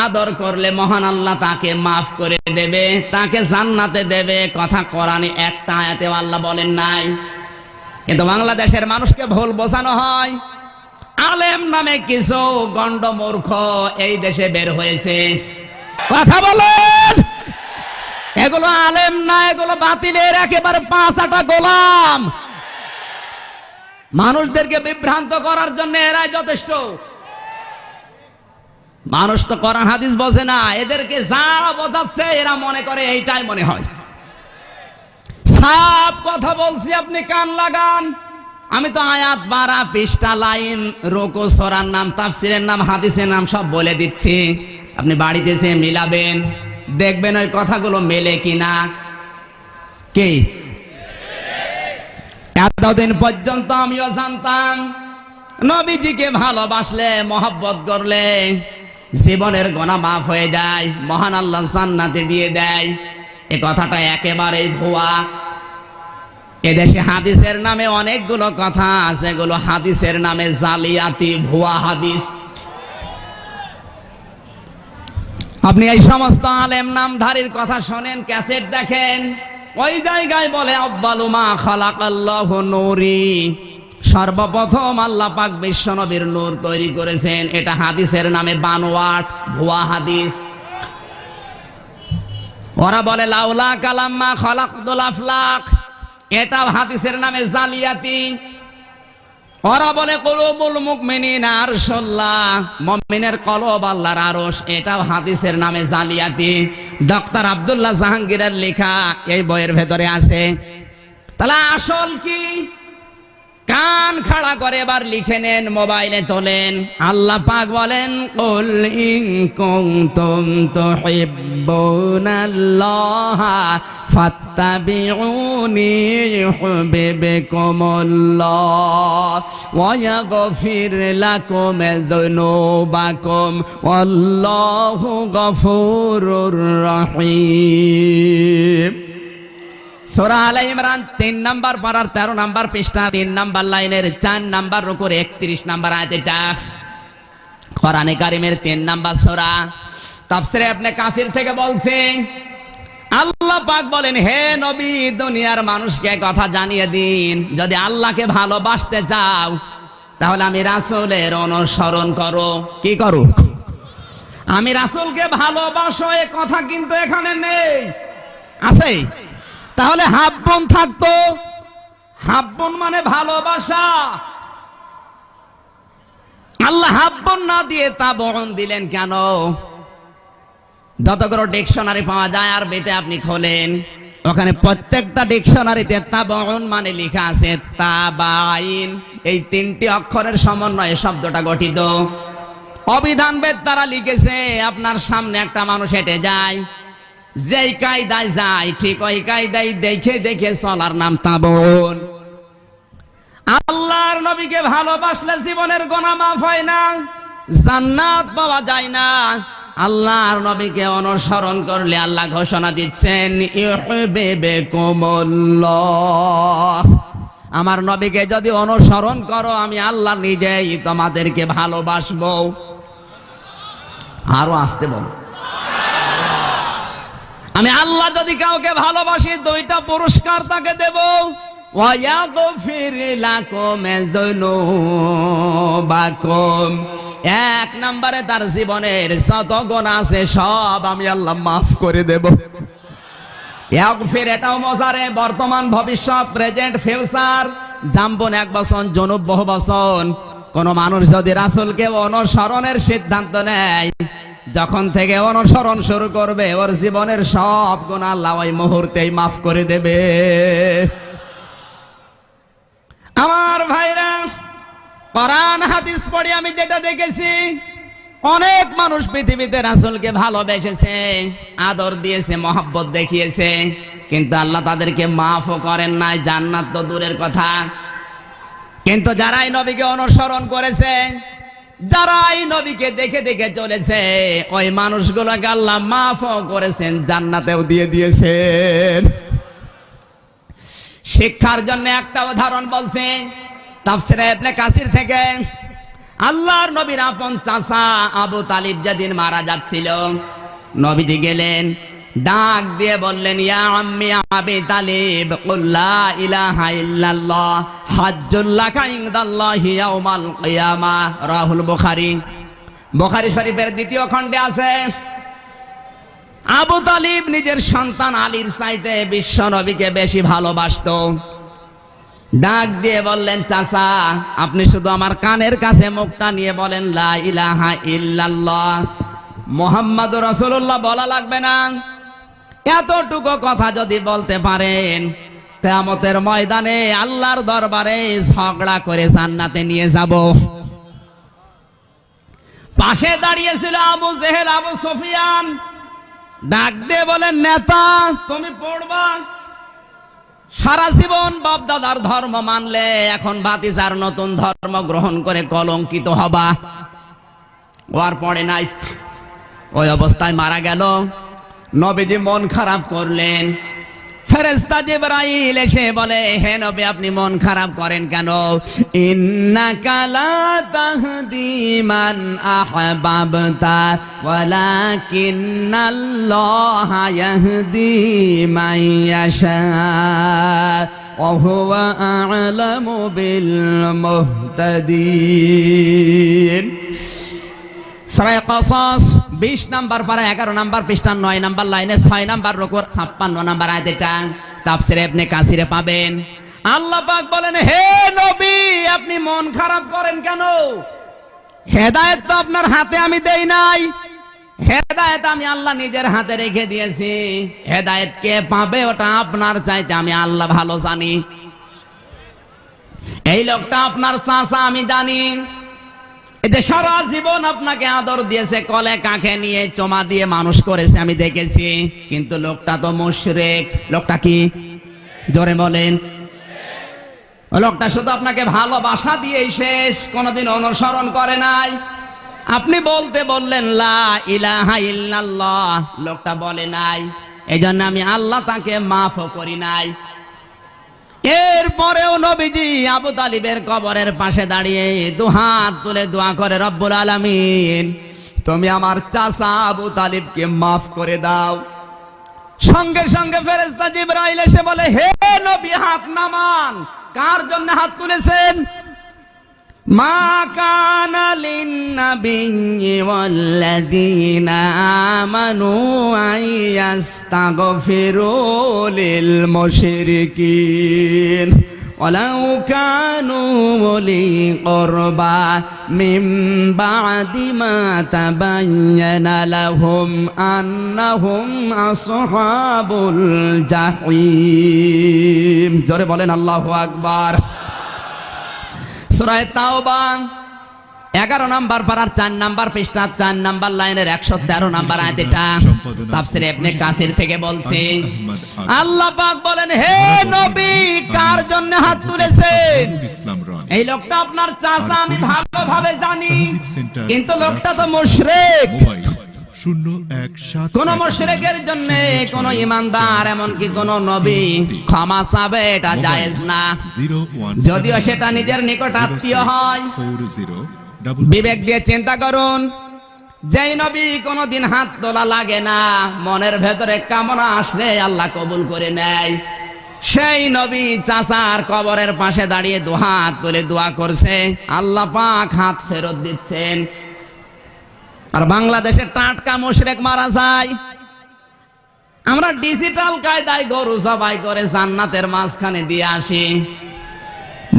আদর করলে মহান আল্লাহ তাকে মাফ করে দেবে, তাকে জান্নাতে দেবে। কথা কোরআনে একটা আয়াতেও আল্লাহ বলেন নাই। কিন্তু বাংলাদেশের মানুষকে ভুল বোঝানো হয়। আলেম নামে কিছু গন্ডমূর্খ এই দেশে বের হয়েছে। কথা বলেন, এগুলো আলেম না, এগুলো বাতিলের একেবারে পাঁচ আটা গোলাম। মানুষদেরকে বিভ্রান্ত করার জন্য এরাই যথেষ্ট। মানুষ তো কোরআন হাদিস বোঝে না, এদেরকে যা বোঝাচ্ছে এরা মনে করে এইটাই মনে হয়। সাফ কথা বলছি, আপনি কান লাগান। আমি তো আয়াত, বারা, পৃষ্ঠা, লাইন, রুকু, সূরার নাম, তাফসীরের নাম, হাদিসের নাম সব বলে দিচ্ছি। আপনি বাড়িতে এসে মিলাবেন, দেখবেন ওই কথাগুলো মেলে কিনা। কি এতদিন পর্যন্ত আমিও জানতাম নবীজিকে ভালোবাসলে, মহব্বত করলে জীবনের গুনাহ মাফ হয়ে যায়, মহান আল্লাহ জান্নাতে দিয়ে দেয়। এই কথাটা একেবারেই ভুয়া। এদেশে হাদিসের নামে অনেকগুলো কথা আছে, এগুলো হাদিসের নামে জালিয়াতি, ভুয়া হাদিস। আপনি এই সমস্ত আলেম নামধারীর কথা শোনেন, ক্যাসেট দেখেন, ওই জায়গায় বলে আউয়ালু মা খালাকাল্লাহু নূরি, সর্বপ্রথম আল্লাহ পাক বিশ্বনবীর নূর তৈরি করেছেন। এটা হাদিসের নামে বানোয়াট, ভুয়া হাদিস। ওরা বলে লাউলা কালাম্মা খালাকতুল আফলাক, এটা হাদিসের নামে জালিয়াতি। ওরা বলে কুলুবুল মুমিনিনা আরশুল্লাহ, মুমিনের কলব আল্লাহর আরশ, এটাও হাদিসের নামে জালিয়াতি। ডক্টর আব্দুল্লাহ জাহাঙ্গীরের লেখা এই বইয়ের ভেতরে আছে। তাহলে আসল কি? কান খাড়া করে এবার লিখে নেন, মোবাইলে তোলেন। আল্লাহ পাক বলেন কুল ইন কুনতুম তুহিব্বুনাল্লাহা ফাত্তাবিউনি ইউহিব্বুকুমুল্লাহ ওয়া ইয়াগফির লাকুম যুনুবাকুম ওয়াল্লাহু গফুরুর রহিম। সূরা আলে ইমরান 3 নাম্বার পারার 13 নাম্বার পৃষ্ঠা 3 নাম্বার লাইনের 4 নাম্বার রুকুর 31 নাম্বার আয়াত। এটা কোরআনে কারীমের 3 নাম্বার সূরা। তাফসীরে ইবনে কাসির থেকে বলছে, আল্লাহ পাক বলেন, হে নবী, দুনিয়ার মানুষকে কথা জানিয়ে দিন, যদি আল্লাহকে ভালোবাসতে চাও তাহলে আমি রাসূলের অনুসরণ করো। কি করো? আমি রাসূলকে ভালোবাসো, এ কথা কিন্তু এখানে নেই। আছে? তাহলে হাব্বন থাকতো। হাব্বন মানে ভালোবাসা। আল্লাহ হাব্বন না দিয়ে তাবউন দিলেন কেন? যতগুলো ডিকশনারি পাওয়া যায় আরবিতে আপনি খোলেন, ওখানে প্রত্যেকটা ডিকশনারিতে তাবউন মানে লেখা আছে তাবাইন। এই 3টি অক্ষরের সমন্বয়ে শব্দটা গঠিত। অবিধানবেদ তারা লিখেছে, আপনার সামনে একটা মানুষ হেঁটে যায়, যেই কায়দায় যায় ঠিক ওই কায়দায় দেখে দেখে চলার নাম তাবউন। আল্লাহর নবীকে ভালোবাসলে জীবনের গুনাহ মাফ হয় না, জান্নাত পাওয়া যায় না। আল্লাহর নবীকে অনুসরণ করলে আল্লাহ ঘোষণা দিচ্ছেন ইউহিব্বুকুমুল্লাহ, আমার নবীকে যদি অনুসরণ করো আমি আল্লাহ নিজেই তোমাদেরকে ভালোবাসবো। আরো আসতে বল, আমি আল্লাহ যদি কাউকে ভালোবাসি 2টা পুরস্কার তাকে দেব। ওয়ায়াগফির লাকুম যুনুবাকুম, 1 নম্বরে তার জীবনের যত গুনাহ আছে সব আমি আল্লাহ মাফ করে দেব। ইয়াগফির এটাও মজারে, বর্তমান, ভবিষ্যৎ, প্রেজেন্ট, ফিউচার। জাম্বন 1 বচন, জনুব বহু বচন। কোন মানুষ যদি রাসূলকে অনুসরণের সিদ্ধান্ত নেয়, যখন থেকে অনুসরণ শুরু করবে ওর জীবনের সব গুনাহ আল্লাহ ওই মুহূর্তেই মাফ করে দেবে। আমার ভাইরা, কোরআন হাদিস পড়ে আমি যেটা দেখেছি, অনেক মানুষ পৃথিবীতে রাসূলকে ভালোবেসেছে, আদর দিয়েছে, মহব্বত দেখিয়েছে, কিন্তু আল্লাহ তাদেরকে মাফও করেন নাই, জান্নাত তো দূরের কথা। কিন্তু যারাই নবীকে অনুসরণ করেছে, যারা এই নবীকে দেখে দেখে চলেছে, ওই মানুষগুলোকে আল্লাহ মাফও করেছেন, জান্নাতেও দিয়ে দিয়েছেন। শিক্ষার জন্য একটা উদাহরণ বলছে তাফসীরে ইবনে কাসির থেকে। আল্লাহর নবীর আপন চাচা আবু তালিব যেদিন মারা যাচ্ছিল, নবীজি গেলেন, ডাক দিয়ে বললেন, ইয়া আম্মি আবি তালিব কুল লা ইলাহা ইল্লাল্লাহ হাজ্জুল লাকা ইনদাল্লাহি ইয়াউমাল কিয়ামাহ। রাহুল বুখারী, বুখারী শরীফের দ্বিতীয় খণ্ডে আছে। আবু তালিব নিজের সন্তান আলীর চাইতে বিশ্ব নবীকে বেশি ভালোবাসতো। ডাক দিয়ে বললেন, চাচা আপনি শুধু আমার কানের কাছে মুখটা নিয়ে বলেন লা ইলাহা ইল্লাল্লাহ মুহাম্মাদুর রাসূলুল্লাহ বলা লাগবে না? এতটুকু কথা যদি বলতে পারেন, কিয়ামতের ময়দানে আল্লাহর দরবারে ঝগড়া করে জান্নাতে নিয়ে যাব। পাশে দাঁড়িয়েছিল আবু জেহেল, আবু সুফিয়ান। ডাক দিয়ে বলেন, নেতা তুমি পড়বা, সারা জীবন বাপ দাদার ধর্ম মানলে এখন ভাতিজার নতুন ধর্ম গ্রহণ করে কলঙ্কিত হবা। ওর পড়ে নাই, ওই অবস্থায় মারা গেল। নবীজি মন খারাপ করলেন। ফেরেশতা জিবরাইল এসে বলে, হে নবী আপনি মন খারাপ করেন কেন? ইন্নাকা লা তাহদি মান আহবাবতা ওয়ালাকিন্নাল্লাহা ইয়াহদি মান ইয়াশা ওয়া হুয়া আ'লামু বিল মুহতাদিন। সূরা কসস 20 নাম্বার পারা 11 নাম্বার পৃষ্ঠা 9 নাম্বার লাইনে 6 নাম্বার রুকুর 56 নাম্বার আয়াত। এটা তাফসিরে ইবনে কাসিরে পাবেন। আল্লাহ পাক বলেন, হে নবী আপনি মন খারাপ করেন কেন? হেদায়েত তো আপনার হাতে আমি দেই নাই, হেদায়েত আমি আল্লাহ নিজের হাতে রেখে দিয়েছি। হেদায়েত কে পাবে ওটা আপনার চাইতে আমি আল্লাহ ভালো জানি। এই লোকটা আপনার চাচা আমি জানি। এতে সারা জীবন আপনাকে আদর দিয়েছে, কলে কাঁখে নিয়ে চমা দিয়ে মানুষ করেছে আমি দেখেছি। কিন্তু লোকটা তো মুশরিক। লোকটা কি? জোরে বলেন। লোকটা শুধু আপনাকে ভালোবাসা দিয়েই শেষ, কোনোদিন অনুসরণ করে নাই। আপনি বলতে বললেন লা ইলাহা ইল্লাল্লাহ, লোকটা বলে নাই। এইজন্য আমি আল্লাহ তাকে মাফও করি নাই। এরপরেও নবীজি আবু তালিবের কবরের পাশে দাঁড়িয়ে দুহাত তুলে দোয়া করে, রব্বুল আলামিন তুমি আমার চাচা আবু তালিবকে মাফ করে দাও। সঙ্গে সঙ্গে ফেরেশতা জিবরাইল এসে বলে, হে নবী হাত নামান। কার জন্য হাত তুলেছেন? মা কানা লিন-নাবিয়্যি ওয়াল্লাযীনা আমানু আইয়াস্তাগফিরু লিল মুশরিকিন ওয়ালাউ কানু উলি কুরবা মিন বা'দি মা তাবায়্যানা লাহুম আন্নাহুম আসহাবুল জাহিম। জোরে বলেন আল্লাহু আকবার। সূরা তাওবা 11 নাম্বার পারার 4 নাম্বার পৃষ্ঠা 4 নাম্বার লাইনের 113 নাম্বার আয়াত। এটা তাফসিরে ইবনে কাসির থেকে বলছে। আল্লাহ পাক বলেন, হে নবী কার জন্য হাত তুলেছেন? এই লোকটা আপনার চাচা আমি ভালোভাবে জানি, কিন্তু লোকটা তো মুশরিক। কোন মুশরিকের জন্য কোন ঈমানদার এমনকি কোন নবী ক্ষমা চাবে এটা জায়েজ না, যদিও সেটা নিজের নিকট আত্মীয় হয়। বিবেক দিয়ে চিন্তা করুন, যেই নবী কোনদিন হাত তোলা লাগে না, মনের ভেতরে কামনা আসলে আল্লাহ কবুল করে নেয়, সেই নবী চাচার কবরের পাশে দাঁড়িয়ে দুহাত তুলে দোয়া করছে, আল্লাহ পাক হাত ফেরত দিচ্ছেন। আর বাংলাদেশে টাটকা মুশরিক মারা যায়, আমরা ডিজিটাল কায়দায় গরু জবাই করে জান্নাতের মাঝখানে দিয়ে আসি,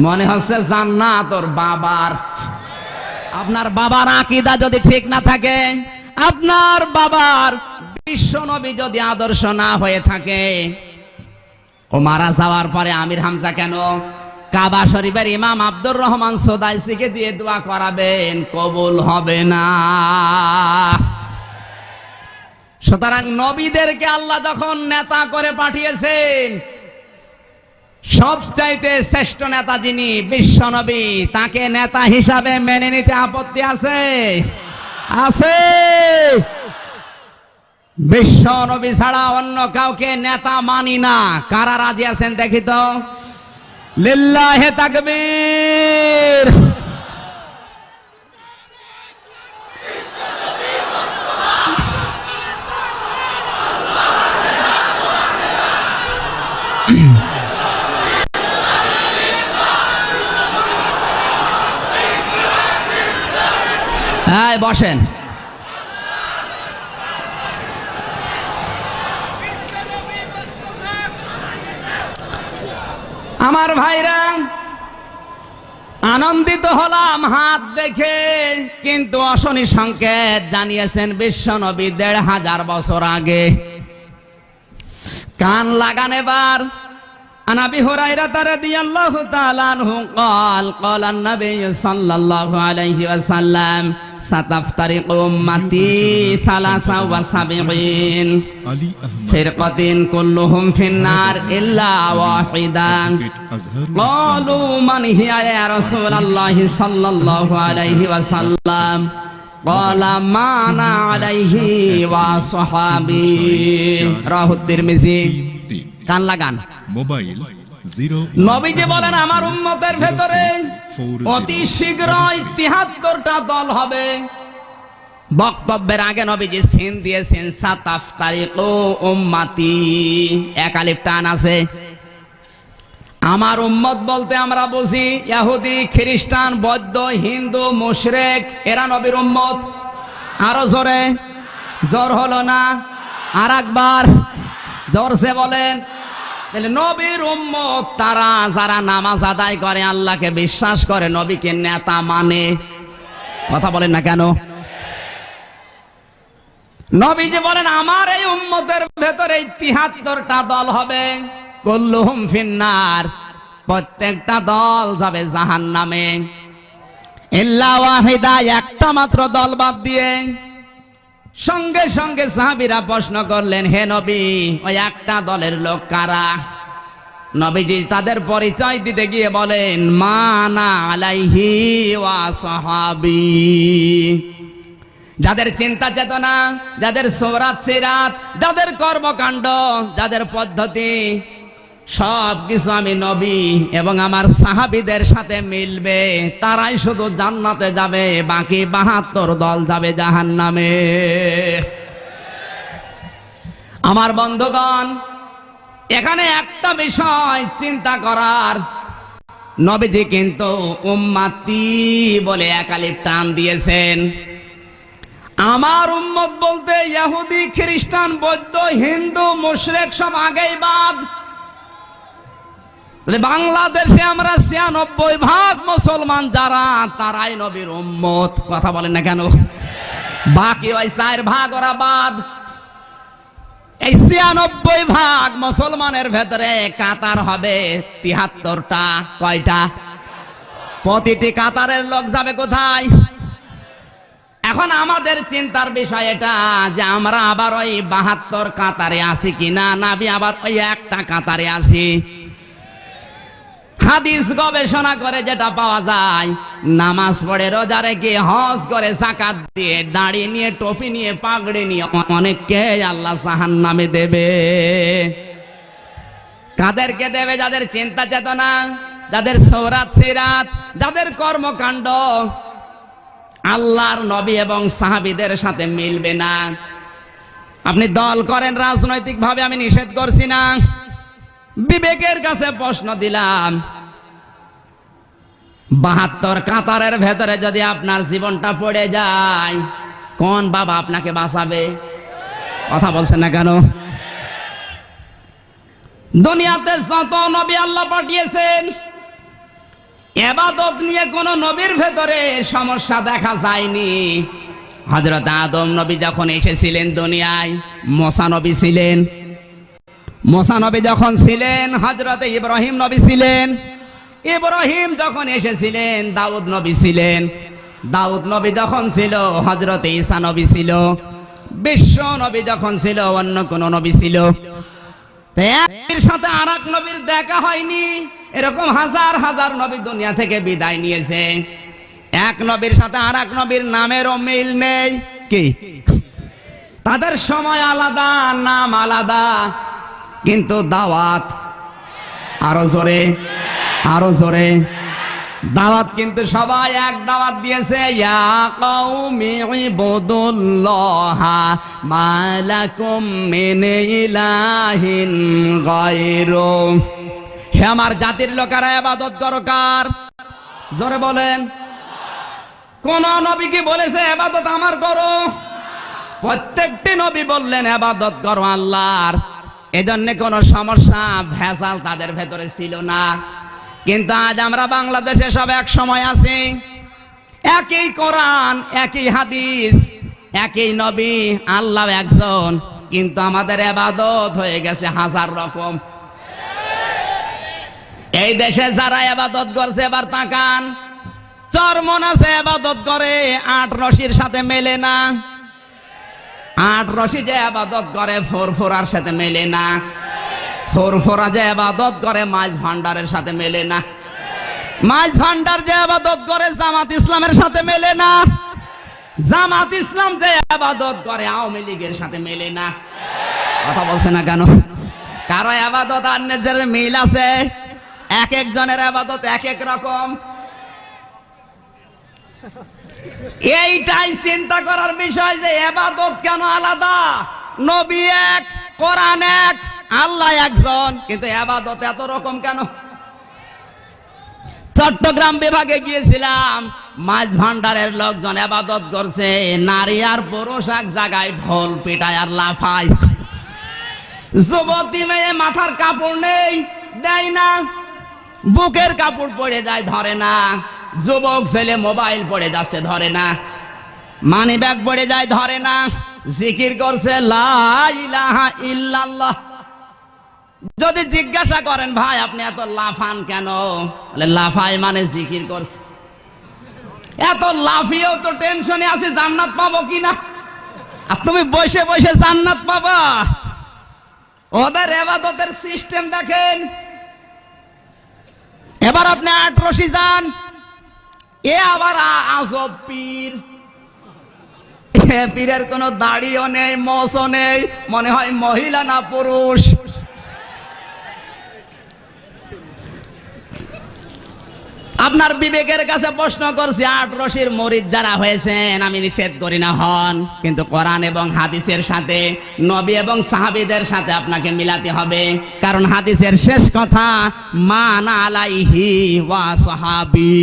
মনে হচ্ছে জান্নাত ওর বাবার। আপনার বাবার আকীদা যদি ঠিক না থাকে, আপনার বাবার বিশ্ব নবী যদি আদর্শ না হয়ে থাকে, ও মারা যাওয়ার পরে আমির হামজা কেন কাবা শরীফের ইমাম আব্দুর রহমান সোদাইসিকে দিয়ে দোয়া করাবেন? কবুল হবে না। সুতরাং নবীদেরকে আল্লাহ যখন নেতা করে পাঠিয়েছেন, সবচাইতে শ্রেষ্ঠ নেতা যিনি বিশ্ব নবী, তাকে নেতা হিসাবে মেনে নিতে আপত্তি আছে? আছে। বিশ্ব নবী ছাড়া অন্য কাউকে নেতা মানি না। কারা রাজি আছেন দেখি তো? লিল্লাহে তাকবীর। এই বসেন। আমার ভাইরা, আনন্দিত হলাম হাত দেখে, কিন্তু অশনি সংকেত জানিয়েছেন বিশ্বনবী ১৫০০ বছর আগে। কান লাগান এবার। عن ابي هريره رضي الله تعالى عنه قال قال النبي صلى الله عليه وسلم ستفترق امتي 73 فرقة كلهم في النار الا واحدا قالوا من هي يا رسول الله صلى الله عليه وسلم قال ما انا عليه وصحابي رواه الترمذي কান লাগান। মোবাইল 0 নবীজি বলেন আমার উম্মতের ভেতরে অতি শীঘ্রই ৭৩টা দল হবে। বক্তব্যের আগে নবীজি সিন দিয়েছেন সাতাফতারিকু উম্মতি, এক আলিফ টান আছে। আমার উম্মত বলতে আমরা বুঝি ইহুদি, খ্রিস্টান, বৌদ্ধ, হিন্দু, মুশরিক, এরা নবীর উম্মত। আরো জোরে, জোর হলো না, আর একবার জোরসে বলেন। নবীর উম্মত তারা যারা নামাজ আদায় করে, আল্লাহকে বিশ্বাস করে, নবীকে নেতা মানে। কথা বলেন না কেন? নবীজি বলেন আমার এই উম্মতের ভেতরে ৭৩টা দল হবে। কুল্লুহুম ফিন্নার, প্রত্যেকটা দল যাবে জাহান্নামে। ইল্লা ওয়াহিদা, একটা মাত্র দল বাদ দিয়ে। সঙ্গে সঙ্গে সাহাবীরা প্রশ্ন করলেন, হে নবী, ওই একটা দলের লোক কারা? নবীজি তাদের পরিচয় দিতে গিয়ে বলেন মানা আলাইহি ওয়া সাহাবী। যাদের চিন্তা চেতনা, যাদের সৌরাত সিরাত, যাদের কর্মকাণ্ড, যাদের পদ্ধতি, সব কিছু আমি নবী এবং আমার সাহাবীদের সাথে মিলবে, তারাই শুধু জান্নাতে যাবে, বাকি ৭২ দল যাবে জাহান্নামে। আমার বন্ধুগণ, এখানে একটা বিষয় চিন্তা করার, নবীজি কিন্তু উম্মতি বলে এক আলিফ টান দিয়েছেন। আমার উম্মত বলতে ইহুদি, খ্রিস্টান, বৌদ্ধ, হিন্দু, মুশরিক সব আগেই বাদ। বাংলাদেশে আমরা ৯৬% মুসলমান যারা, তারাই নবীর উম্মত। কথা বলেন না কেন? বাকি ওই ৪% ওরা বাদ। এই ৯৬% মুসলমানের ভেতরে কাতার হবে ৭৩টা। কয়টা? প্রতিটি কাতারের লোক যাবে কোথায়? এখন আমাদের চিন্তার বিষয় এটা যে আমরা আবার ওই ৭২ কাতারে আছি কিনা, নাবি আবার ওই একটা কাতারে আছি। হাদিস গবেষণা করে যেটা পাওয়া যায়, নামাজ পড়ে, রোজা রেখে, হজ করে, যাকাত দিয়ে, দাড়ি নিয়ে, টুপি নিয়ে, পাগড়ি নিয়ে অনেককে আল্লাহ জাহান্নামে দেবে। কাদেরকে দেবে? যাদের চিন্তা চেতনা, যাদের সৌরাত সিরাত, যাদের কর্মকাণ্ড আল্লাহর নবী এবং সাহাবীদের সাথে মিলবে না। আপনি দল করেন রাজনৈতিক ভাবে, আমি নিষেধ করছি না। বিবেকের কাছে প্রশ্ন দিলাম, ৭২ কাতারের ভেতরে যদি আপনার জীবনটা পড়ে যায়, কোন বাবা আপনাকে বাঁচাবে? কথা বলছেন না কেন? দুনিয়াতে যত নবী আল্লাহ পাঠিয়েছেন, ইবাদত নিয়ে কোন নবীর ভেতরে সমস্যা দেখা যায়নি। হযরত আদম নবী যখন এসেছিলেন দুনিয়ায়, মুসা নবী ছিলেন। মুসা নবী যখন ছিলেন, হযরত ইব্রাহিম নবী ছিলেন। ইব্রাহিম যখন এসেছিলেন, দাউদ নবী ছিলেন। দাউদ নবী যখন ছিল, হযরত ঈসা নবী ছিল। বিশ্ব নবী যখন ছিল, অন্য কোন নবী ছিল। এর সাথে আরেক নবীর দেখা হয়নি। এরকম হাজার হাজার নবী দুনিয়া থেকে বিদায় নিয়েছে, এক নবীর সাথে আরেক নবীর নামেরও মিল নেই। কি? তাদের সময় আলাদা, নাম আলাদা, কিন্তু দাওয়াত। আরো জোরে, আরো জোরে। দাওয়াত কিন্তু সবাই এক দাওয়াত দিয়েছে, ইয়া কওমি ইবুদুল্লাহা মা লাকুম মিন ইলাহিন গায়রু। হে আমার জাতির লোকেরা, ইবাদত করো কার? জোরে বলেন। কোন নবী কি বলেছে ইবাদত আমার করো? প্রত্যেকটি নবী বললেন ইবাদত করো আল্লাহর। এজন্য কোনো সমস্যা ভেজাল তাদের ভেতরে ছিল না। কিন্তু আজ আমরা বাংলাদেশে সব এক সময় আছি, একই কোরআন, একই হাদিস, একই নবী, আল্লাহ একজন, কিন্তু আমাদের ইবাদত হয়ে গেছে হাজার রকম। এই দেশে যারা ইবাদত করছে এবার তাকান, চরমনাসে ইবাদত করে 8 রশির সাথে মেলে না। 8 রশি যে ইবাদত করে ফুরফুরার সাথে মেলে না। ফুরফুরা যে ইবাদত করে মাছ ভান্ডারের সাথে মেলে না। মাছ ভান্ডার যে ইবাদত করে জামাত ইসলামের সাথে মেলে না। জামাত ইসলাম যে ইবাদত করে আওয়ামী লীগের সাথে মেলে না। কথা বলছে না কেন? কারো ইবাদত আর নিজের মিল আছে, এক একজনের ইবাদত এক এক রকম। এইটাই চিন্তা করার বিষয় যে ইবাদত কেন আলাদা? নবী এক, কোরআন এক, আল্লাহ একজন, কিন্তু ইবাদত এত রকম কেন? চট্টগ্রাম বিভাগে গিয়েছিলাম, মাছ ভান্ডারের লোকজন ইবাদত করছে, নারী আর পুরুষ এক জায়গায় ঢোল পিটায় আর লাফায়। যুবতী মেয়ে মাথার কাপড় নেই, দেয় না, বুকের কাপড় পড়ে যায়, ধরে না। যুবক ছেলে মোবাইল পড়ে যাচ্ছে, ধরে না। মানি ব্যাগ পড়ে যায়, ধরে না। জিকির করছে লা ইলাহা ইল্লাল্লাহ। যদি জিজ্ঞাসা করেন ভাই আপনি এত লাফান কেন, বলে লাফাই মানে জিকির করছে। এত লাফিয়েও তো টেনশনে আছে জান্নাত পাবো কিনা। আর তুমি বসে বসে জান্নাত পাবা? ওদের ইবাদতের সিস্টেম দেখেন। এবার আপনি 8 রশি যান, এ আবার আজব পীর। পীরের কোনো দাড়িও নেই, মোছও নেই, মনে হয় মহিলা না পুরুষ। আপনার বিবেকের কাছে প্রশ্ন করছি, 8 রশির মুরিদ যারা হয়েছেন, আমি নিষেধ করি না হন, কিন্তু কোরআন এবং হাদিসের সাথে, নবী এবং সাহাবীদের সাথে আপনাকে মিলাতে হবে। কারণ হাদিসের শেষ কথা মান আলাইহি ওয়া সাহাবী।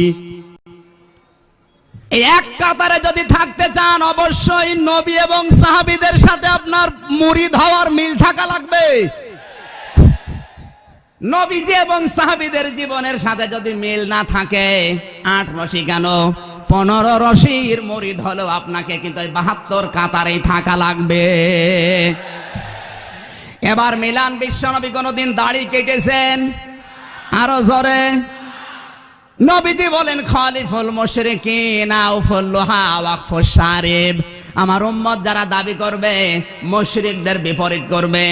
এই এক কাতারে যদি থাকতে চান, অবশ্যই নবী এবং সাহাবীদের সাথে আপনার মুরিদ হওয়ার মিল থাকা লাগবে। নবীজি এবং সাহাবীদের জীবনের সাথে যদি মিল না থাকে, 8 রশি কেন 15 রশির মুরিদ হলেও আপনাকে কিন্তু 72 কাতারেই থাকা লাগবে। এবার মিলান, বিশ্বনবী কোনদিন দাড়ি কেটেছেন? আরো জোরে। নবীজি বলেন খলিফুল মুশরিকিন আউফুল্লাহা ওয়াকফুশ শারিব। আমার উম্মত যারা দাবি করবে মুশরিকদের বিপরীত করবে,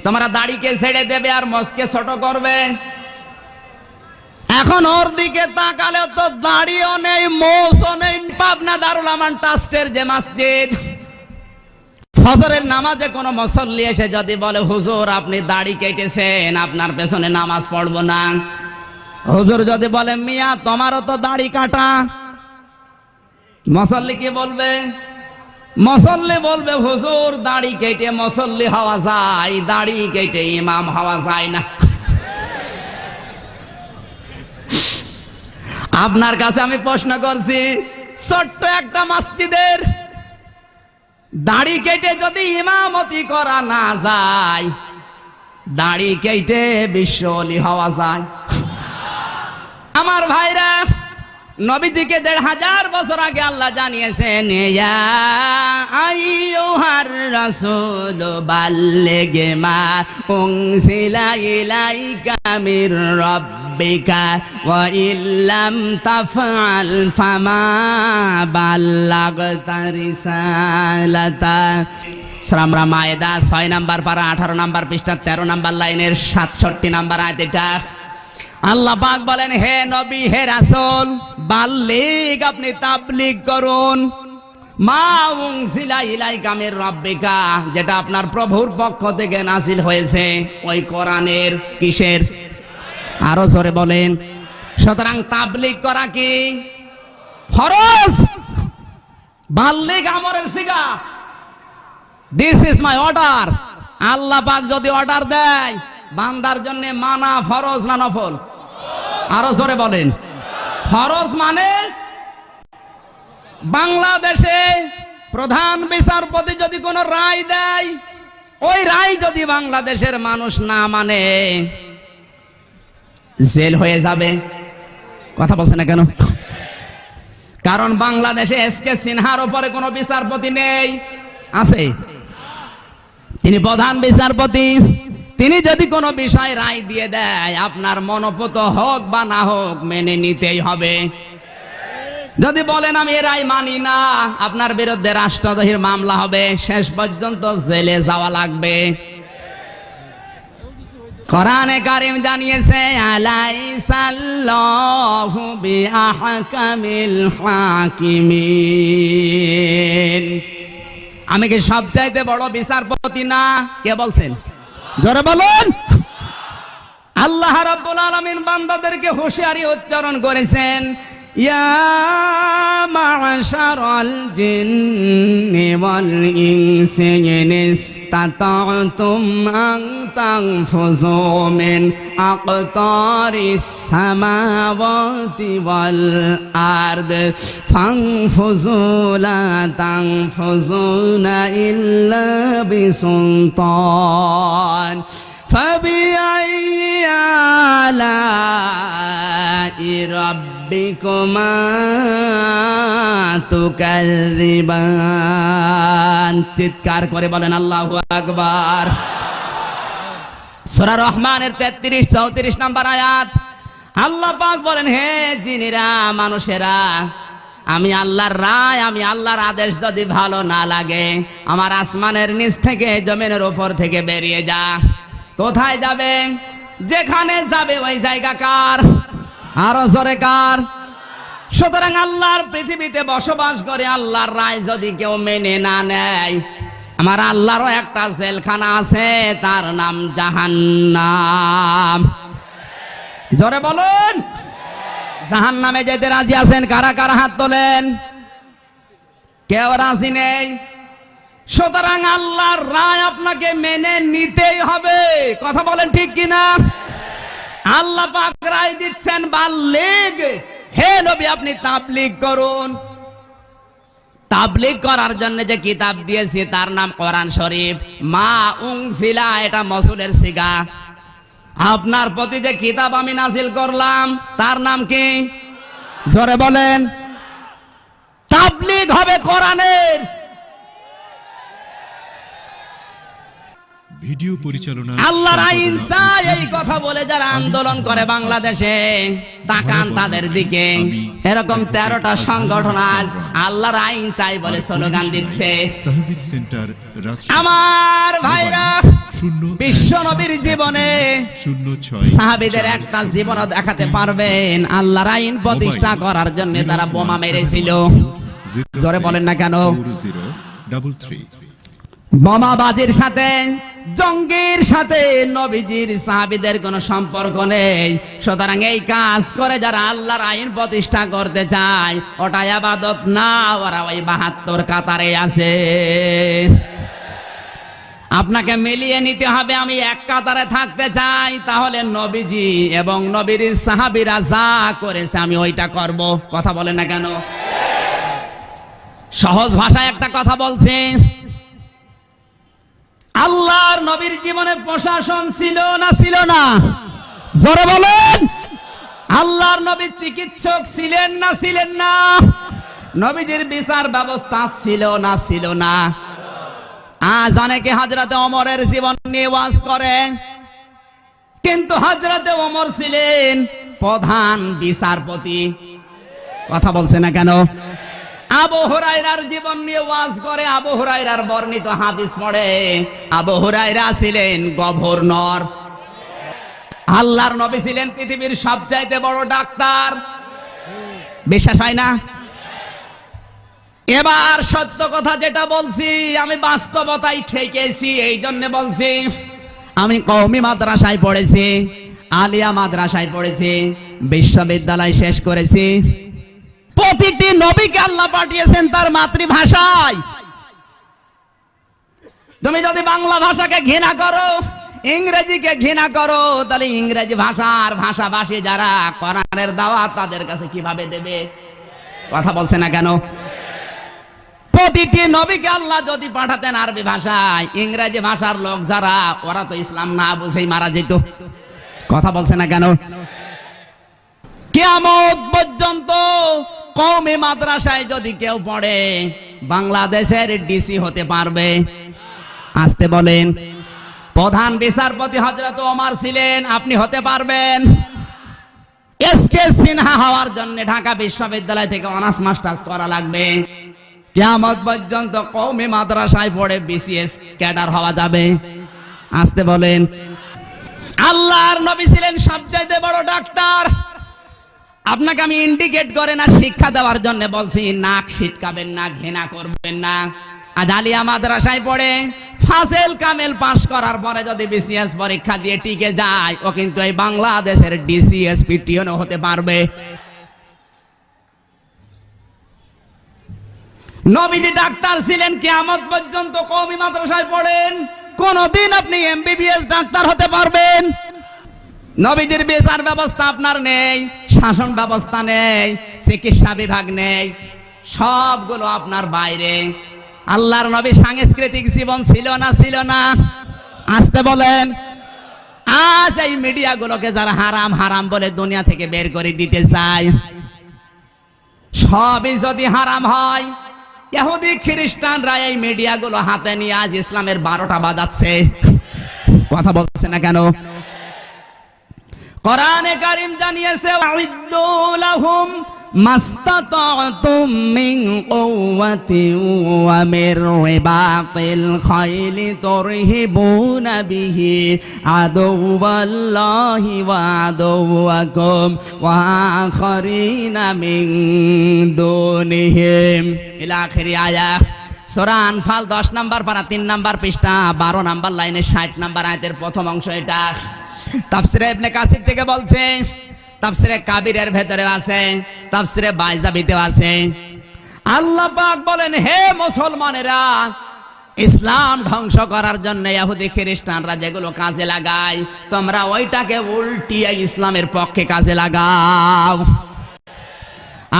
তোমরা দাড়িকে ছেড়ে দেবে আর মসকে ছোট করবে। এখন ওর দিকে তাকালে তো দাড়িও নেই, মোছও নেই। পাবনা দারুল আমান ট্রাস্টের যে মসজিদ, ফজরের নামাজে কোনো মুসল্লি এসে যদি বলে হুজুর আপনি দাড়ি কেটেছেন, আপনার পেছনে নামাজ পড়বো না। হুজুর যদি বলে মিয়া তোমারও তো দাড়ি কাটা, মুসল্লি কি বলবে? মুসল্লি বলবে হুজুর দাড়ি কেটে মুসল্লি হওয়া যায়, দাড়ি কেটে ইমাম হওয়া যায় না। আপনার কাছে আমি প্রশ্ন করছি, ছোট্ট একটা মসজিদের দাড়ি কেটে যদি ইমামতি করা না যায়, দাড়ি কেটে বিশ্বলি হওয়া যায়? আমার ভাইরা, নবীজিকে 1500 বছর আগে আল্লাহ জানিয়েছেন, ইয়া আইয়ুহার রাসূল বাল্লিগ মা উনজিলা ইলাইকা মির রাব্বিকা ওয়া ইল্লাম তাফআল ফামা বাল্লাগতা রিসালাতা। সূরা মায়েদা 6 নম্বর পারা 18 নম্বর পৃষ্ঠা 13 নম্বর লাইনের 67 নম্বর আয়াত। এটা আল্লাহ পাক বলেন, হে নবী হে রাসূল, বাল্লিগ আপনি তাবলীগ করুন, মা উনজিলা ইলাইকা মির রাব্বিকা, যেটা আপনার প্রভুর পক্ষ থেকে নাযিল হয়েছে, ওই কোরআনের। কিসের? আরো জোরে বলেন। সুতরাং তাবলীগ করা কি ফরজ। বাল্লিগ আমরের সিগা, দিস ইজ মাই অর্ডার। আল্লাহ পাক যদি অর্ডার দেয়, বান্দার জন্য মানা ফরজ না নফল? আরো জোরে বলেন। ফরজ মানে বাংলাদেশে প্রধান বিচারপতি যদি কোনো রায় দেয়, ওই রায় যদি বাংলাদেশের মানুষ না মানে জেল হয়ে যাবে। কথা বলছে না কেন? কারণ বাংলাদেশে এসকে সিনহার উপরে কোনো বিচারপতি নেই, আছে? তিনি প্রধান বিচারপতি। তিনি যদি কোনো বিষয় রায় দিয়ে দেয়, আপনার মনোপুত হোক বা না হোক মেনে নিতেই হবে। যদি বলেন আমি এ রায় মানি না, আপনার বিরুদ্ধে রাষ্ট্রদ্রোহের মামলা হবে, শেষ পর্যন্ত জেলে যাওয়া লাগবে। কোরআনে কারীম জানিয়েছে আলাইসাল্লাহু বিআহকামিল হাকিমিন। আমি কি সবচাইতে বড় বিচারপতি না? কে বলছেন? জোরে বলুন। আল্লাহ রাব্বুল আলামিন বান্দাদেরকে হুঁশিয়ারি উচ্চারণ করেছেন, ইয়া মা'শারাল জিন্নি ওয়াল ইনসি ইন ইসতাতা'তুম আন তানফুযু মিন আকতারিস সামাওয়াতি ওয়াল আরদ ফানফুযু লা তানফুযুনা ইল্লা বিসুলতান فبأي آلاء ربكما تكذبان। চিৎকার করে বলেন আল্লাহু আকবার। সূরা রহমানের 33-34 নম্বর আয়াত আল্লাহ পাক বলেন, হে জিনেরা মানুষেরা, আমি আল্লাহর রায়, আমি আল্লাহর আদেশ যদি ভালো না লাগে, আমার আসমানের নিচ থেকে জমিনের উপর থেকে বেরিয়ে যা। কোথায় যাবে? যেখানে যাবে ওই জায়গা কার? আরো জোরে কার? সুতরাং আল্লাহর পৃথিবীতে বসবাস করে আল্লাহর রায় যদি কেউ মেনে না নেয়, আমার আল্লাহরও একটা জেলখানা আছে, তার নাম জাহান্নাম। জোরে বলুন। জাহান্নামে যেতে রাজি আছেন? কারা কারা হাত তোলেন? কেউ রাজি নেই। সুতরাং আল্লাহর রায় আপনাকে মেনে নিতেই হবে। কথা বলেন ঠিক কিনা? আল্লাহ পাক রায় দিচ্ছেন বাল্লিগ, হে নবী আপনি তাবলীগ করুন। তাবলীগ করার জন্য যে কিতাব দিয়েছি তার নাম কোরআন শরীফ। মা উনজিলা, এটা মসুলের সিগা। আপনার প্রতি যে কিতাব আমি নাজিল করলাম তার নাম কি? জোরে বলেন। তাবলীগ হবে কোরআনের। ভিডিও পরিচালনা আল্লাহর আইন চাই, এই কথা বলে যারা আন্দোলন করে বাংলাদেশে, তাকান তাদের দিকে। এরকম 13টা সংগঠন আজ আল্লাহর আইন চাই বলে স্লোগান দিচ্ছে। তাহজিব সেন্টার আমার ভাইরা, বিশ্ব নবীর জীবনে 06 সাহাবীদের একটা জীবন দেখাতে পারবেন আল্লাহর আইন প্রতিষ্ঠা করার জন্য তারা বোমা মেরেছিল? জোরে বলেন না কেন? 4033 বোমাবাজির সাথে, জঙ্গির সাথে নবীজির সাহাবীদের কোনো সম্পর্ক নেই। সুতরাং এই কাজ করে যারা আল্লাহর আইন প্রতিষ্ঠা করতে চায়, ওটা ইবাদত না, ওরা ওই 72 কাতারে আছে। আপনাকে মিলিয়ে নিতে হবে। আমি এক কাতারে থাকতে চাই, তাহলে নবীজি এবং নবীর সাহাবীরা যা করেছে আমি ওইটা করব। কথা বলে না কেন? সহজ ভাষায় একটা কথা বলছি, আল্লাহর নবীর জীবনে প্রশাসন ছিল না ছিল না? জোরে বলেন। আল্লাহর নবী চিকিৎসক ছিলেন না ছিলেন না? নবীজির বিচার ব্যবস্থা ছিল না ছিল না? আজ অনেকে হযরতে ওমরের জীবন নিয়ে ওয়াজ করে, কিন্তু হযরতে ওমর ছিলেন প্রধান বিচারপতি। কথা বলছে না কেন? আবু হুরায়রার জীবন নিয়ে ওয়াজ করে, আবু হুরায়রার বর্ণিত হাদিস পড়ে, আবু হুরায়রা ছিলেন গভর্নর। আল্লাহর নবী ছিলেন পৃথিবীর সবচাইতে বড় ডাক্তার। বিশ্বাস হয় না? এবার সত্য কথা যেটা বলছি আমি বাস্তবতাই ঠেকেছি, এই জন্য বলছি। আমি কওমি মাদ্রাসায় পড়েছি, আলিয়া মাদ্রাসায় পড়েছি, বিশ্ববিদ্যালয় শেষ করেছি। প্রতিটি নবীকে আল্লাহ পাঠিয়েছেন তার মাতৃভাষায়। তুমি যদি বাংলা ভাষাকে ঘৃণা করো, ইংরেজিকে ঘৃণা করো, তাহলে ইংরেজি ভাষার ভাষাভাষী যারা কোরআনের দাওয়াত তাদের কাছে কিভাবে দেবে? কথা বলছে না কেন? প্রতিটি নবীকে আল্লাহ যদি পাঠাতেন আরবি ভাষায়, ইংরেজি ভাষার লোক যারা, ওরা তো ইসলাম না বুঝেই মারা যেত। কথা বলছে না কেন? কিয়ামত পর্যন্ত কওমি মাদ্রাসায় যদি কেউ পড়ে, বাংলাদেশের ডিসি হতে পারবে? আসতে বলেন। প্রধান বিচারপতি হযরত ওমর ছিলেন, আপনি হতে পারবেন? এসকে সিনহা হওয়ার জন্য ঢাকা বিশ্ববিদ্যালয় থেকে অনার্স মাস্টার্স করা লাগবে। কিয়ামত পর্যন্ত কওমি মাদ্রাসায় পড়ে বিসিএস ক্যাডার হওয়া যাবে? আসতে বলেন। আল্লাহর নবী ছিলেন সবচাইতে বড় ডাক্তার। আপনাকে আমি ইন্ডিকেট করে না শিক্ষা দেওয়ার জন্য বলছি, নাক ছিটকাবেন না, ঘৃণা করবেন না। আজ আলিয়া মাদ্রাসায় পড়ে ফাজেল কামেল পাস করার পরে যদি বিসিএস পরীক্ষা দিয়ে টিকে যায়, ও কিন্তু এই বাংলাদেশের ডিসিএস পিটিও হতে পারবে। নবীজি ডাক্তার ছিলেন, কিয়ামত পর্যন্ত কওমি মাদ্রাসায় পড়েন, কোনদিন আপনি এমবিবিএস ডাক্তার হতে পারবেন? নবীজির বিচার ব্যবস্থা আপনার নেই, শাসন ব্যবস্থা নেই, চিকিৎসা বিভাগ নেই, সবগুলো আপনার বাইরে। আল্লাহর নবী সাংস্কৃতিক জীবন ছিল না? ছিল না? আসতে বলেন। আজ এই মিডিয়াগুলোকে যারা হারাম হারাম বলে দুনিয়া থেকে বের করে দিতে চায়, সবই যদি হারাম হয়, ইহুদি খ্রিস্টানরা এই মিডিয়াগুলো হাতে নিয়ে আজ ইসলামের 12টা বাজাচ্ছে। কথা বলছে না কেন? কোরআনে কারীম জানিয়েছে, ওয়াইদ্দু লাহুম মাস্তাতাতুম মিন কুওয়াতিন ওয়া মির রিবাতিল খাইলি তুরহিবুনা বিহি আদুওয়াল্লাহি ওয়া আদুওয়াকুম ওয়া আখারিনা মিন দুনিহিম ইলা আখিরি আয়াত। সূরা আনফাল 10 নম্বর পারা 3 নম্বর পৃষ্ঠা 12 নম্বর লাইনে 60 নম্বর আয়াতের প্রথম অংশ এটা। তাফসীরে ইবনে কাসির থেকে বলছে, তাফসীরে কাবিরের ভেতরে আছে, তাফসীরে বাইজাবিতেও আছে। আল্লাহ পাক বলেন, হে মুসলমানেরা, ইসলাম ধ্বংস করার জন্য ইহুদি খ্রিস্টানরা যেগুলো কাজে লাগায়, তোমরা ওইটাকে উল্টিয়ে ইসলামের পক্ষে কাজে লাগাও।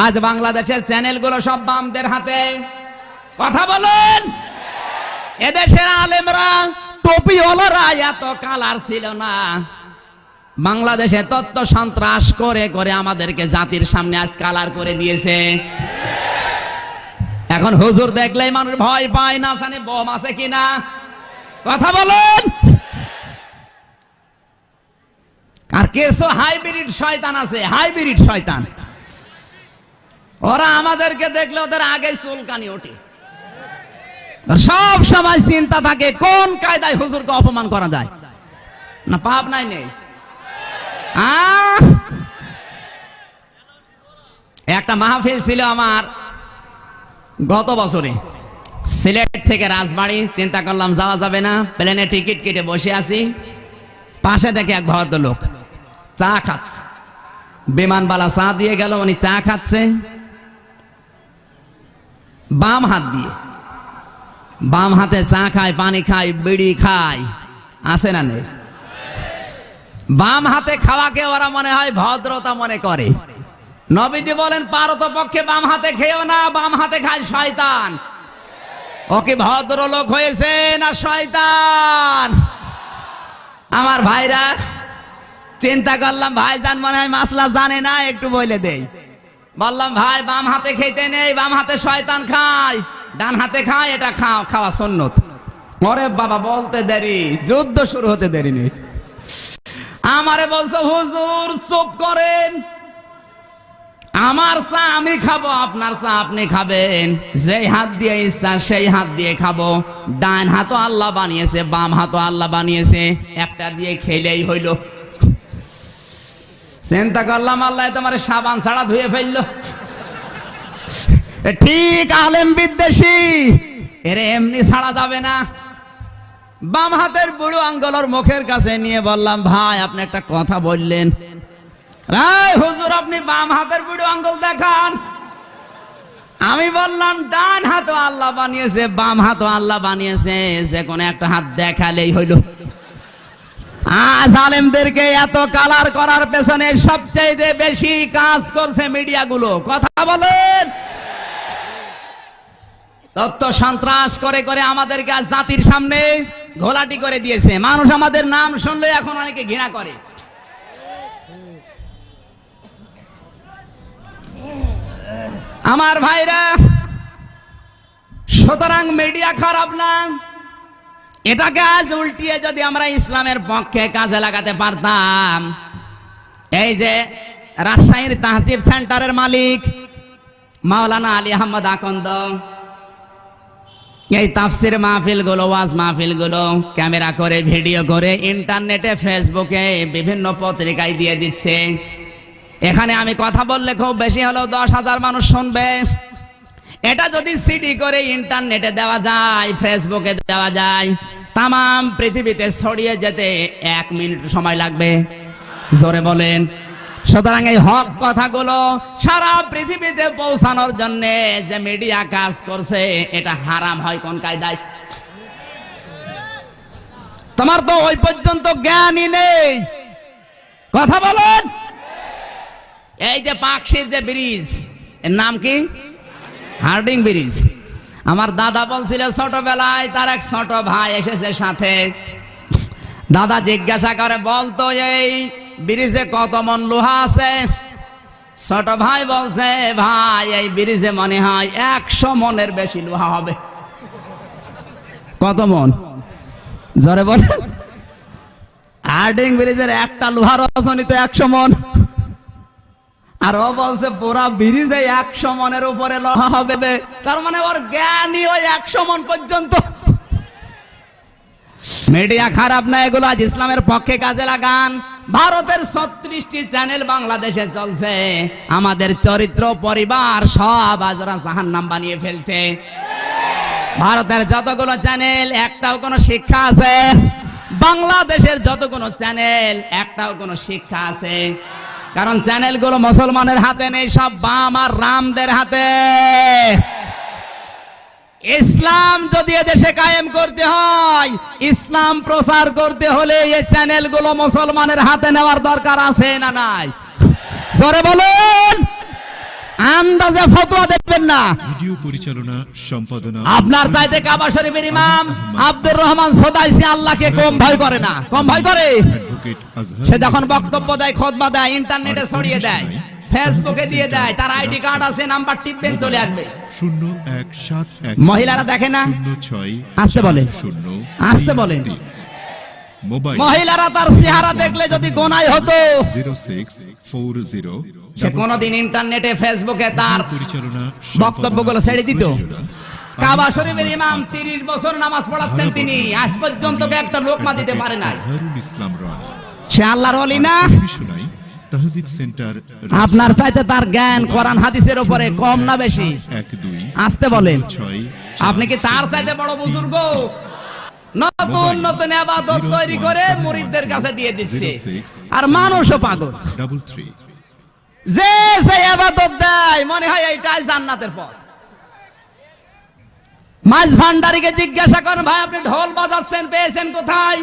আজ বাংলাদেশের চ্যানেলগুলো সব বামদের হাতে। কথা বলেন। এদেশের আলেমরা, টুপিওয়ালারা এত কালার ছিল না। বাংলাদেশে তত্ত্ব সন্ত্রাস করে করে আমাদেরকে জাতির সামনে আজ কালার করে দিয়েছে। এখন হুজুর দেখলেই মানুষ ভয় পায়, না জানে বোম আছে কিনা। কথা বলেন। আর কিছু হাইব্রিড শয়তান আছে, হাইব্রিড শয়তান, ওরা আমাদেরকে দেখলে ওদের আগে চুলকানি ওঠে। সব সময় চিন্তা থাকে কোন কায়দায় হুজুরকে অপমান করা যায়। না পাপ নাই নেই? একটা মাহফিল ছিল আমার গত বছরে, সিলেট থেকে রাজবাড়ী। চিন্তা করলাম যাওয়া যাবে না, প্লেনে টিকিট কেটে বসে আছি। পাশে দেখে এক ভদ্রলোক চা খাচ্ছে, বিমানবালা চা দিয়ে গেল, উনি চা খাচ্ছে বাম হাত দিয়ে। বাম হাতে চা খায়, পানি খায়, বিড়ি খায়, আছে না নেই? বাম হাতে খাওয়াকে ওরা মনে হয় ভদ্রতা মনে করে। নবীজি বলেন, পারতপক্ষে বাম হাতে খেও না, বাম হাতে খায় শয়তান। ওকে ভদ্রলোক হয়েছে না শয়তান? আমার ভাইরা, চিন্তা করলাম ভাইজান মনে হয় মাসলা জানে না, একটু বলে দেই। বললাম, ভাই বাম হাতে খেতে নেই, বাম হাতে শয়তান খায়, ডান হাতে খায়, এটা খাওয়া সুন্নত। ওরে বাবা, বলতে দেরি, যুদ্ধ শুরু হতে দেরি নেই। আমারে বলছো, হুজুর চুপ করেন, আমার চা আমি খাবো, আপনার চা আপনি খাবেন, যেই হাত দিয়ে ইচ্ছা সেই হাত দিয়ে খাবো। ডান হাতও আল্লাহ বানিয়েছে, বাম হাতও আল্লাহ বানিয়েছে, একটা দিয়ে খেলেই হইল। চিন্তা করলাম, আল্লাহ তোমার সাবান ছাড়া ধুয়ে ফেললো। ঠিক আলেম বিদ্বেষী, এর এমনি ছাড়া যাবে না। বাম হাতের বুড়ো আঙ্গুলের মুখের কাছে নিয়ে বললাম, ভাই আপনি একটা কথা বললেন, রাই হুজুর আপনি বাম হাতের বুড়ো আঙ্গুল দেখান। আমি বললাম, ডান হাতও আল্লাহ বানিয়েছে, বাম হাতও আল্লাহ বানিয়েছে, যে কোনো একটা হাত দেখালেই হইল। আজ আলেমদেরকে এত কালার করার পেছনে সবচেয়ে বেশি কাজ করছে মিডিয়াগুলো। কথা বলেন। তথ্য সন্ত্রাস করে করে আমাদেরকে আজ জাতির সামনে ঘোলাটি করে দিয়েছে। মানুষ আমাদের নাম শুনলে এখন অনেকে ঘৃণা করে। আমার ভাইরা, সুতরাং মিডিয়া খারাপ না, এটাকে আজ উল্টিয়ে যদি আমরা ইসলামের পক্ষে কাজে লাগাতে পারতাম। এই যে রাজশাহীর তাহজিব সেন্টারের মালিক মাওলানা আলী আহমদ আকন্দ এই তাফসির মাহফিল গুলো, ওয়াজ মাহফিল গুলো ক্যামেরা করে, ভিডিও করে ইন্টারনেটে, ফেসবুকে, বিভিন্ন পত্রিকায় দিয়ে দিচ্ছে। এখানে আমি কথা বললে খুব বেশি হলেও 10,000 মানুষ শুনবে। এটা যদি সিডি করে ইন্টারনেটে দেওয়া যায়, ফেসবুকে দেওয়া যায়, তামাম পৃথিবীতে ছড়িয়ে যেতে 1 মিনিট সময় লাগবে। জোরে বলেন। সুতরাং এই হক কথাগুলো সারা পৃথিবীতে পৌঁছানোর জন্য যে মিডিয়া কাজ করছে, এটা হারাম হয় কোন কায়দায়? তোমার তো ওই পর্যন্ত জ্ঞানই নেই। কথা বলেন। এই যে পাকশির যে ব্রিজ, এর নাম কি? Herding bridge. আমার দাদা বলছিল ছোটবেলায় তার এক ছোট ভাই এসেছে সাথে। দাদা জিজ্ঞাসা করে, বলতো এই ব্রিজে কত মন লোহা আছে? ছোট ভাই বলছে, ভাই এই ব্রিজে মনে হয় 100 মনের বেশি লোহা হবে। কত মন? জোরে বলে। হার্ডিং ব্রিজের একটা লোহার ওজনই তো 100 মন। আর ও বলছে পুরা ব্রিজে 100 মনের উপরে লোহা হবে। তার মানে ওর জ্ঞানই ওই 100 মন পর্যন্ত। মিডিয়া খারাপ না, এগুলো আজ ইসলামের পক্ষে কাজে লাগান। ভারতের 36টি চ্যানেল বাংলাদেশে চলছে। আমাদের চরিত্র, পরিবার সব আজ ওরা জাহান্নাম বানিয়ে ফেলছে। ভারতের যতগুলো চ্যানেল, একটাও কোনো শিক্ষা আছে? বাংলাদেশের যতগুলো চ্যানেল, একটাও কোনো শিক্ষা আছে? কারণ চ্যানেলগুলো মুসলমানের হাতে নেই, সব বাম আর রামদের হাতে। ইসলাম যদি এদেশে কায়েম করতে হয়, ইসলাম প্রচার করতে হলে এই চ্যানেলগুলো মুসলমানের হাতে নেওয়ার দরকার আছে না নাই? জোরে বলুন। আন্দাজে ফতোয়া দেবেন না। ভিডিও পরিচালনা, সম্পাদনা আপনার চাইতে কাবা শরীফের ইমাম আব্দুর রহমান সদাইসি আল্লাহকে কম ভয় করে না? কম ভয় করে। অ্যাডভোকেট আজহার সে যখন বক্তব্য দেয়, খুতবা দেয়, ইন্টারনেটে ছড়িয়ে দেয়, ফেসবুকে দিয়ে দেয়, তার আইডি কার্ড আছে, নাম্বার টিপবেন চলে আসবে। 0171 মহিলারা দেখে না? 06 আসতে বলেন, 0 আসতে বলেন। মোবাইল মহিলারা তার চেহারা দেখলে যদি গোনাই হতো, 0640 সে কোনদিন ইন্টারনেটে, ফেসবুকে তার পরিচালনা, বক্তব্যগুলো ছেড়ে দিত? কাবা শরীফের ইমাম 30 বছর নামাজ পড়াচ্ছেন, তিনি আজ পর্যন্ত একটা লোকমা দিতে পারে না। আজহারুল ইসলাম রানী। সে আল্লাহর ওলি না? বিষয় তাহজিব সেন্টার, আপনার চাইতে তার জ্ঞান কোরআন হাদিসের উপরে কম না বেশি? 12 আসতে বলেন। 6 আপনি কি তার চাইতে বড় বুজুর্গ? নতুন নতুন ইবাদত তৈরি করে মুরিদদের কাছে দিয়ে দিচ্ছে। আর মানুষও পাগল। 33 যে যে ইবাদত দেয় মনে হয় এইটাই জান্নাতের পথ। মাঝ ভান্ডারীকে জিজ্ঞাসা করেন, ভাই আপনি ঢোল বাজাচ্ছেন, পেয়েছেন কোথায়?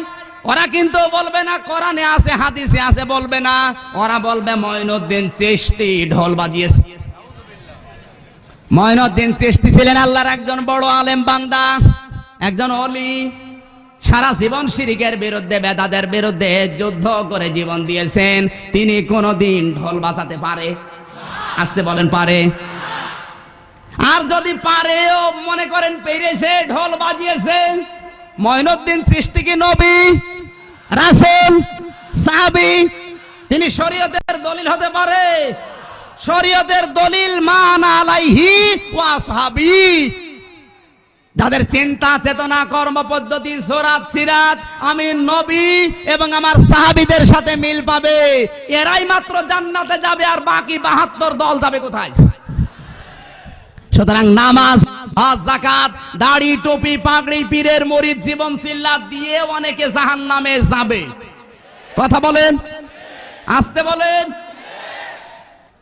ওরা কিন্তু বলবে না কোরআনে আছে, হাদিসে আছে, বলবে না। ওরা বলবে মঈনুদ্দিন চিশতি ঢোল বাজিয়েছে। মঈনুদ্দিন চিশতি ছিলেন আল্লাহর একজন বড় আলেম বান্দা, একজন ওলি। সারা জীবন শিরকের বিরুদ্ধে, বেদাতের বিরুদ্ধে যুদ্ধ করে জীবন দিয়েছেন। তিনি কোনদিন ঢোল বাজাতে পারে? আসতে বলেন, পারে? আর যদি পারেও মনে করেন পেরেছে, ঢোল বাজিয়েছে, মঈনুদ্দিন চিশতি কি নবী, রাসূল, সাহাবী? তিনি শরীয়তের দলিল হতে পারে? শরীয়তের দলিল মান আলাইহি ওয়া আসহাবি। যাদের চিন্তা, চেতনা, কর্মপদ্ধতি, সুরাত, সিরাত আমি নবী এবং আমার সাহাবীদের সাথে মিল পাবে, এরাই মাত্র জান্নাতে যাবে। আর বাকি 72 দল যাবে কোথায়? সুতরাং নামাজ, হজ, যাকাত, দাড়ি, টুপি, পাগড়ি, পীরের মুরিদ, জীবন সিল্লাত দিয়ে অনেকে জাহান্নামে যাবে। কথা বলেন, আসতে বলেন।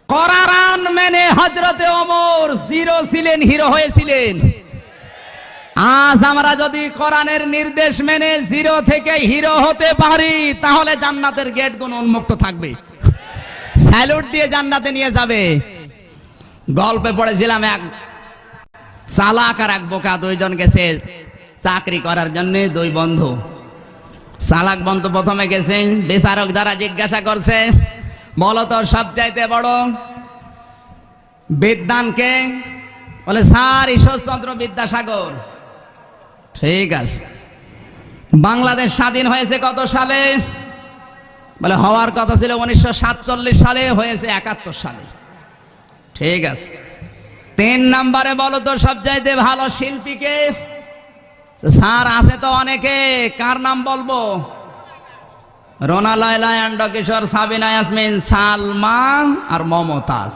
কোরআন মেনে হযরতে ওমর জিরো ছিলেন, হিরো হয়েছিলেন। আজ আমরা যদি কোরআনের নির্দেশ মেনে জিরো থেকে হিরো হতে পারি, তাহলে জান্নাতের গেট গুলো উন্মুক্ত থাকবে, স্যালুট দিয়ে জান্নাতে নিয়ে যাবে। গল্পে পড়েছিলাম, এক চালাক আর এক বোকা, দুইজন গেছে চাকরি করার জন্য, দুই বন্ধু। চালাক বন্ধু প্রথমে গেছে, বিচারক দ্বারা জিজ্ঞাসা করছে, বলো তো সবচাইতে বড় বিদ্বানকে? বলে স্যার ঈশ্বরচন্দ্র বিদ্যাসাগর। ঠিক আছে। বাংলাদেশ স্বাধীন হয়েছে কত সালে? বলে হওয়ার কথা ছিল 1947 সালে, হয়েছে 71 সালে। ঠিক আছে। 3 নম্বরে বলো তো সবচাইতে ভালো শিল্পীকে? স্যার আছে তো অনেকে, কার নাম বলবো? রোনা লায়লা, কিশোর, সাবিনা ইয়াসমিন, সালমান আর মমতাজ।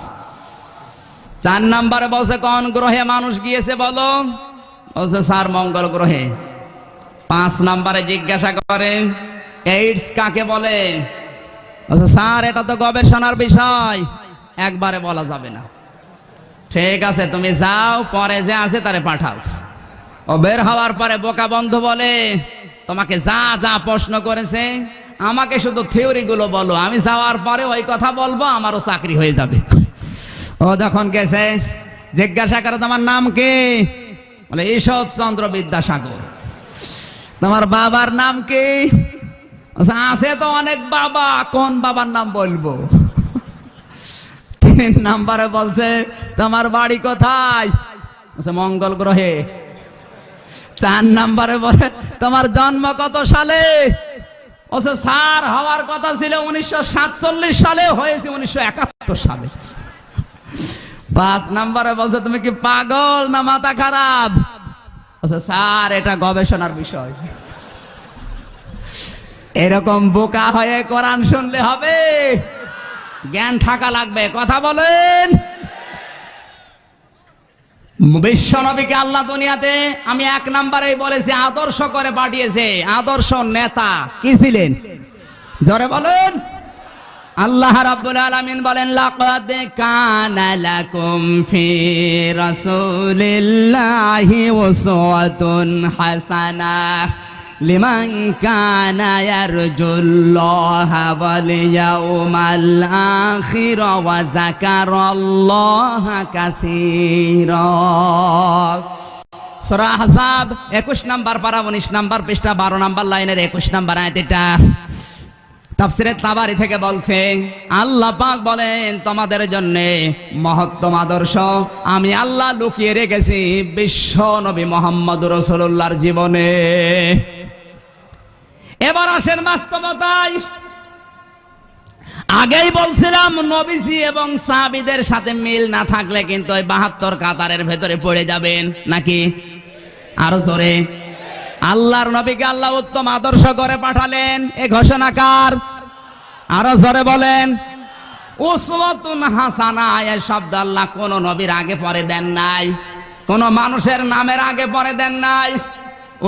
4 নম্বরে বলছে কোন গ্রহে মানুষ গিয়েছে বলো? বলছে স্যার মঙ্গল গ্রহে। 5 নম্বরে জিজ্ঞাসা করে এইডস কাকে বলে? বলছে স্যার এটা তো গবেষণার বিষয়, একবারে বলা যাবে না। ঠিক আছে, তুমি যাও, পরে যে আছে তারে পাঠাও। ও বের হওয়ার পরে বোকা বন্ধু বলে, তোমাকে যা যা প্রশ্ন করেছে আমাকে শুধু থিওরি গুলো বলো, আমি যাওয়ার পরে ওই কথা বলবো, আমারও চাকরি হয়ে যাবে। ও যখন গেছে জিজ্ঞাসা করে তোমার নাম কি? বলে ঈশ্বরচন্দ্র বিদ্যাসাগর। তোমার বাবার নাম কি? আছে তো অনেক বাবা, কোন বাবার নাম বলবো? 3 নম্বরে বলছে তোমার বাড়ি কোথায়? মঙ্গল গ্রহে। 4 নম্বরে বলে তোমার জন্ম কত সালে? বলছে স্যার হওয়ার কথা ছিল 1947 সালে, হয়েছে 1971 সালে। 5 নম্বরে বলছে তুমি কি পাগল না মাথা খারাপ? বলছে স্যার এটা গবেষণার বিষয়। এরকম বোকা হয়ে কোরআন শুনলে হবে? জ্ঞান থাকা লাগবে। কথা বলেন। বিশ্ব নবীকে আল্লাহ দুনিয়াতে আমি 1 নম্বরেই বলেছি আদর্শ করে পাঠিয়েছে। আদর্শ নেতা কি ছিলেন? জোরে বলেন। আল্লাহ রাব্বুল আলামিন বলেন লাকাদ কানা লাকুম ফি রাসূলিল্লাহি উসওয়াতুন হাসানাহ লিমান কানা ইয়ারজুল্লাহা ওয়াল ইয়াউমাল আখির ওয়া যাকারাল্লাহা কাসীরা। সূরা আহজাব 21 নম্বর পারা 19 নম্বর পৃষ্ঠা 12 নম্বর লাইনের 21 নম্বর আয়াত। এটা তাফসীরে তাবারি থেকে বলছে, আল্লাহ পাক বলেন তোমাদের জন্য মহত্তম আদর্শ আমি আল্লাহ লুকিয়ে রেখেছি বিশ্ব নবী মুহাম্মদুর রাসূলুল্লাহর জীবনে। এবার আসেন বাস্তবতায়। আগেই বলছিলাম নবীজি এবং সাহাবীদের সাথে মিল না থাকলে কিন্তু ওই 72 কাতারের ভেতরে পড়ে যাবেন নাকি? আরো জোরে। আল্লাহর নবীকে আল্লাহ উত্তম আদর্শ করে পাঠালেন, এ ঘোষণাকার। আরো জোরে বলেন। উসওয়াতুন হাসানা এই শব্দ আল্লাহ কোন নবীর আগে পরে দেন নাই, কোন মানুষের নামের আগে পরে দেন নাই।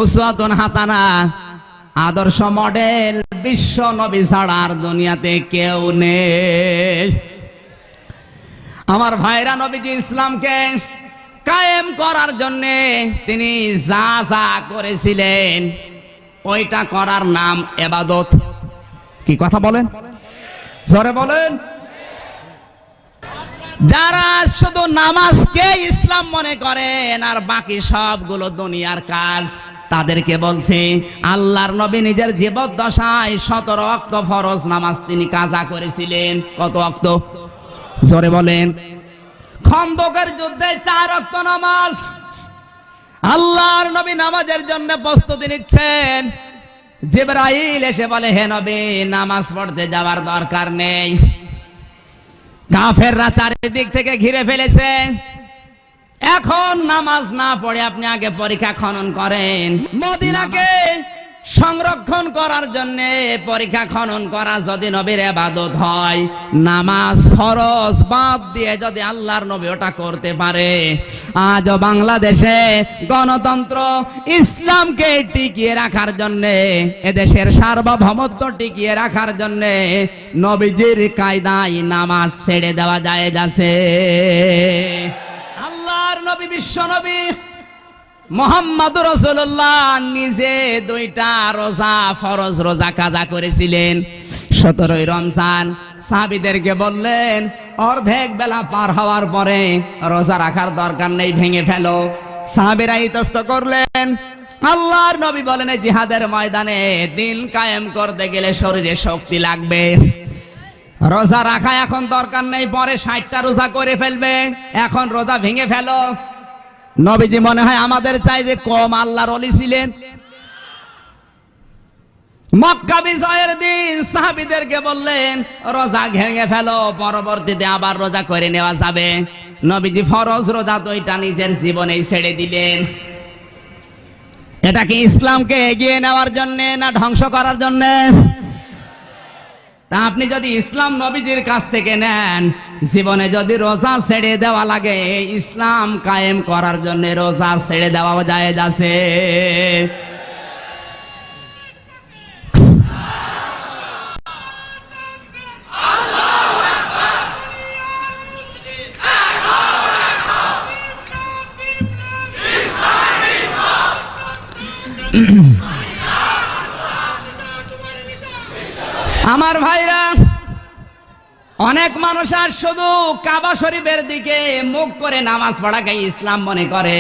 উসওয়াতুন হাসানা আদর্শ মডেল বিশ্ব নবী ছাড়া আর দুনিয়াতে কেউ নেই। আমার ভাইরা, নবীজি ইসলামকে কায়েম করার জন্য তিনি যা যা করেছিলেন ওইটা করার নাম ইবাদত। কি কথা বলেন? জোরে বলেন। যারা শুধু নামাজকে ইসলাম মনে করেন আর বাকি সবগুলো দুনিয়ার কাজ, তাদেরকে বলছে আল্লাহর নবী নিজের জীবদ্দশায় 17 ওয়াক্ত ফরজ নামাজ তিনি কাজা করেছিলেন। কত ওয়াক্ত? জোরে বলেন। খন্দকের যুদ্ধে 4 ওয়াক্ত নামাজ। আল্লাহর নবী নামাজের জন্য প্রস্তুতি নিচ্ছেন, জিবরাইল এসে বলে হে নবী নামাজ পড়তে যাওয়ার দরকার নেই, কাফেররা চারিদিক থেকে ঘিরে ফেলেছে, এখন নামাজ না পড়ে আপনি আগে পরীক্ষা খনন করেন। মদিনাকে সংরক্ষণ করার জন্য পরীক্ষা খনন করা যদি নবীর ইবাদত হয়, নামাজ ফরজ বাদ দিয়ে যদি আল্লাহর নবী ওটা করতে পারে, আজ বাংলাদেশে গণতন্ত্র ইসলামকে টিকিয়ে রাখার জন্য, এদেশের সার্বভৌমত্ব টিকিয়ে রাখার জন্য নবীজির কায়দায় নামাজ ছেড়ে দেওয়া যায় যাচ্ছে। আল্লাহর নবী বিশ্ব নবী মুহাম্মদুর রাসূলুল্লাহ নিজে 2টা রোজা ফরজ রোজা কাজা করেছিলেন। 17ই রমজান সাহাবীদেরকে বললেন অর্ধেক বেলা পার হওয়ার পরে রোজা রাখার দরকার নেই, ভেঙে ফেলো। সাহাবীরা ইতস্ত করলেন। আল্লাহর নবী বলেন এই জিহাদের ময়দানে দিন কায়েম করতে গেলে শরীরে শক্তি লাগবে। রোজা রাখা এখন দরকার নেই, পরে 60টা রোজা করে ফেলবে, এখন রোজা ভেঙে ফেলো। নবীজি মনে হয় আমাদের চাইতে কম আল্লাহর ওলি ছিলেন। মক্কা বিজয়ের দিন সাহাবীদেরকে বললেন রোজা ভেঙে ফেলো, পরবর্তীতে আবার রোজা করে নেওয়া যাবে। নবীজি ফরজ রোজা দুইটা নিজের জীবনেই ছেড়ে দিলেন। এটা কি ইসলামকে এগিয়ে নেওয়ার জন্য না ধ্বংস করার জন্য? তা আপনি যদি ইসলাম নবীজির কাছ থেকে নেন, জীবনে যদি রোজা ছেড়ে দেওয়া লাগে, ইসলাম কায়েম করার জন্য রোজা ছেড়ে দেওয়া জায়েজ আছে। আমার ভাইরা, অনেক মানুষ আর শুধু কাবা শরীফের দিকে মুখ করে নামাজ পড়াকে ইসলাম মনে করে।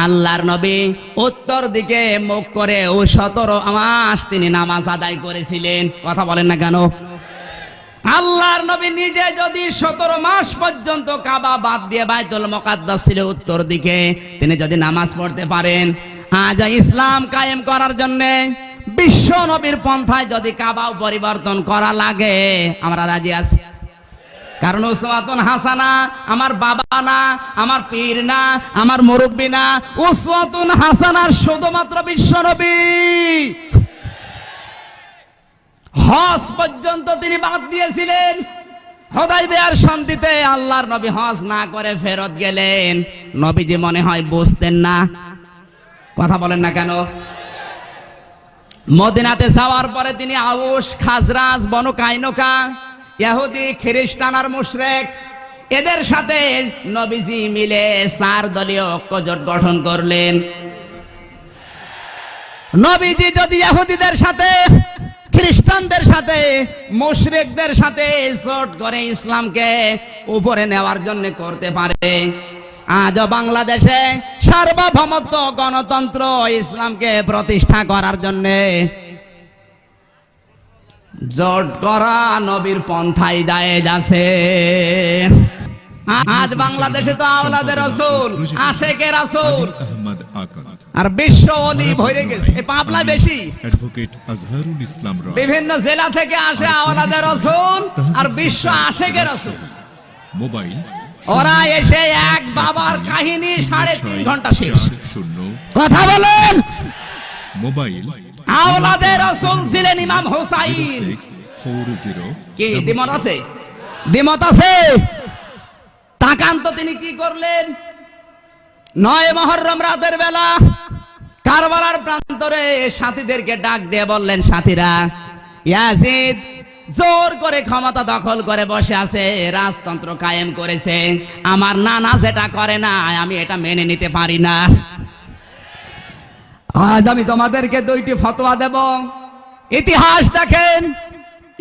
আল্লাহর নবী উত্তর দিকে মুখ করে 17 মাস তিনি নামাজ আদায় করেছিলেন। কথা বলেন না কেন? আল্লাহর নবী নিজে যদি 17 মাস পর্যন্ত কাবা বাদ দিয়ে বাইতুল মুকাদ্দাস ছিল উত্তর দিকে, তিনি যদি নামাজ পড়তে পারেন, আজ ইসলাম কায়েম করার জন্য বিশ্ব নবীর পন্থায় যদি কাবাও পরিবর্তন করা লাগে, আমরা রাজি আছি। কারণ উসওয়াতুন হাসানা আমার বাবা না, আমার পীর না, আমার মুরব্বী না, উসওয়াতুন হাসানার শুধুমাত্র বিশ্ব নবী। হজ পর্যন্ত তিনি বাদ দিয়েছিলেন। হুদায়বিয়ার সন্ধিতে আল্লাহর নবী হজ না করে ফেরত গেলেন। নবীজি মনে হয় বুঝতেন না। কথা বলেন না কেন? মদিনাতে যাওয়ার পরে তিনি আউস, খাজরাজ, বনু কাইনুকা, ইহুদি, খ্রিস্টান আর মুশরিক এদের সাথে নবীজি মিলে 4 দলীয় ঐক্যজোট গঠন করলেন। নবীজি যদি ইহুদিদের সাথে, খ্রিস্টানদের সাথে, মুশরিকদের সাথে জোট করে ইসলামকে উপরে নেওয়ার জন্য করতে পারে, আজ বাংলাদেশে সার্বভৌমত্ব, গণতন্ত্র, ইসলামকে প্রতিষ্ঠা করার জন্য জোট করা নবীর পন্থায় জায়েজ আছে। আজ বাংলাদেশে তো আওলাদে রাসূল, আশেকে রাসূল আহমদ আকাত আর বিশ্ব ওলি ভরে গেছে। এই পাবলা বেশি। অ্যাডভোকেট আজহারুল ইসলাম রায় বিভিন্ন জেলা থেকে আসে আওলাদে রাসূল আর বিশ্ব আশেকে রাসূল। মোবাইল ওরা এসে এক বাবার কাহিনী 3.5 ঘন্টা শেষ। 0 কথা বলেন। মোবাইল আওলাদে রাসূল ছিলেন ইমাম হুসাইন। 0640 কি দ্বিমত আছে? দ্বিমত আছে? তাকান তো তিনি কি করলেন। 9 মুহররম রাতের বেলা কারবালার প্রান্তরে সাথীদেরকে ডাক দিয়ে বললেন, সাথীরা, ইয়াজিদ জোর করে ক্ষমতা দখল করে বসে আছে, রাজতন্ত্র কায়েম করেছে। আমার নানা যেটা করে না আমি এটা মেনে নিতে পারি না। আজ আমি তোমাদেরকে 2টি ফতোয়া দেব। ইতিহাস দেখেন,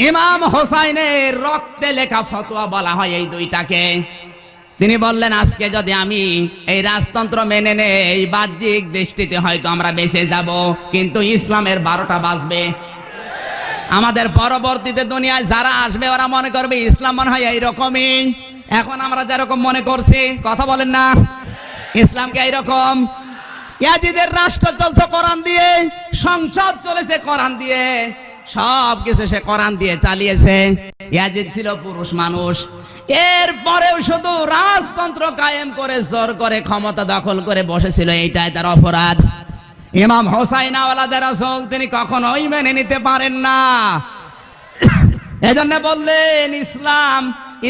ইমাম হোসাইনের রক্তে লেখা ফতোয়া বলা হয় এই 2টাকে। তিনি বললেন, আজকে যদি আমি এই রাজতন্ত্র মেনে নেই, বাহ্যিক দৃষ্টিতে হয়তো আমরা বেঁচে যাব, কিন্তু ইসলামের 12টা বাজবে। আমাদের পরবর্তীতে দুনিয়ায় যারা আসবে ওরা মনে করবে ইসলাম মনে হয় এইরকমই। এখন আমরা যেরকম মনে করছি, কথা বলেন না, ইসলামকে এইরকম। ইয়াজিদের রাষ্ট্র চলছে কোরআন দিয়ে, সংসদ চলেছে কোরআন দিয়ে, সব কিছু সে কোরআন দিয়ে চালিয়েছে। ইয়াজিদ ছিল পুরুষ মানুষ, এরপরেও শুধু রাজতন্ত্র কায়েম করে জোর করে ক্ষমতা দখল করে বসেছিল, এইটাই তার অপরাধ। ইমাম হোসাইন আওলাদে রাসূল তিনি কখনোই মেনে নিতে পারেন না। এজন্য বললেন ইসলাম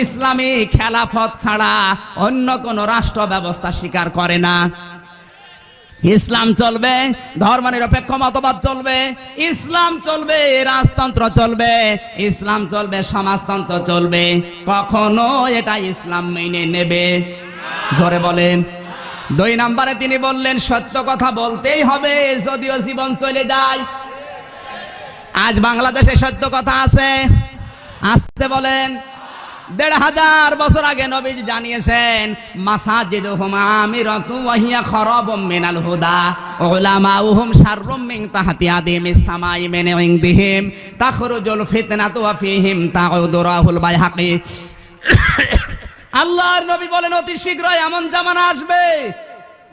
ইসলামী খেলাফত ছাড়া অন্য কোন রাষ্ট্র ব্যবস্থা স্বীকার করে না। ইসলাম চলবে, ধর্মনিরপেক্ষ মতবাদ চলবে, ইসলাম চলবে, রাজতন্ত্র চলবে, ইসলাম চলবে, সমাজতন্ত্র চলবে। কখনো এটা ইসলাম মেনে নেবে? জোরে বলেন। 2 নম্বরে তিনি বললেন সত্য কথা বলতেই হবে যদিও জীবন চলে যায়। আজ বাংলাদেশে সত্য কথা আছে? আসতে বলেন। 1500 বছর আগে নবীজি জানিয়েছেন মাসাজিদুহুম আমিরাতু ওয়া হিয়া খারাবুম মিনাল হুদা উলামাউহুম শাররুম মিন তাহতি আদিমিস সামাই মিন ইনদিহিম তাখরুজুল ফিতনাতু ওয়া ফীহিম তাউদু রাহুল বাইহাকি। আল্লাহর নবী বলেন অতি শীঘ্রই এমন জামানা আসবে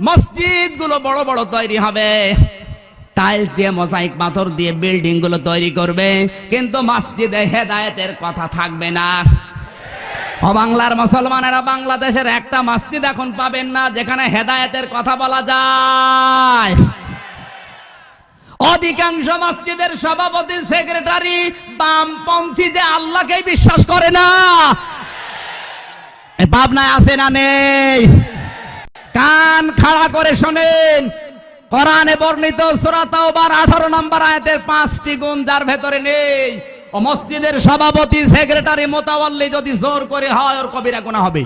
মসজিদগুলো বড় বড় তৈরি হবে, টাইলস দিয়ে মোজাইক পাথর দিয়ে বিল্ডিং গুলো তৈরি করবে, কিন্তু মসজিদে হেদায়েতের কথা থাকবে না। ও বাংলার মুসলমানেরা, বাংলাদেশের একটা মসজিদ এখন পাবেন না যেখানে হেদায়েতের কথা বলা যায়। অধিকাংশ মসজিদের সভাপতি সেক্রেটারি বামপন্থী, যে আল্লাহকেই বিশ্বাস করে না। পাবনায় আছে না নেই? কান খাড়া করে শোনেন, কোরআনে বর্ণিত সূরা তাওবার 18 নম্বর আয়াতের 5টি গুণ যার ভেতরে নেই, ও মসজিদের সভাপতি সেক্রেটারি মোতাওয়াল্লি যদি জোর করে হয় ওর কবিরা গুনাহ হবে।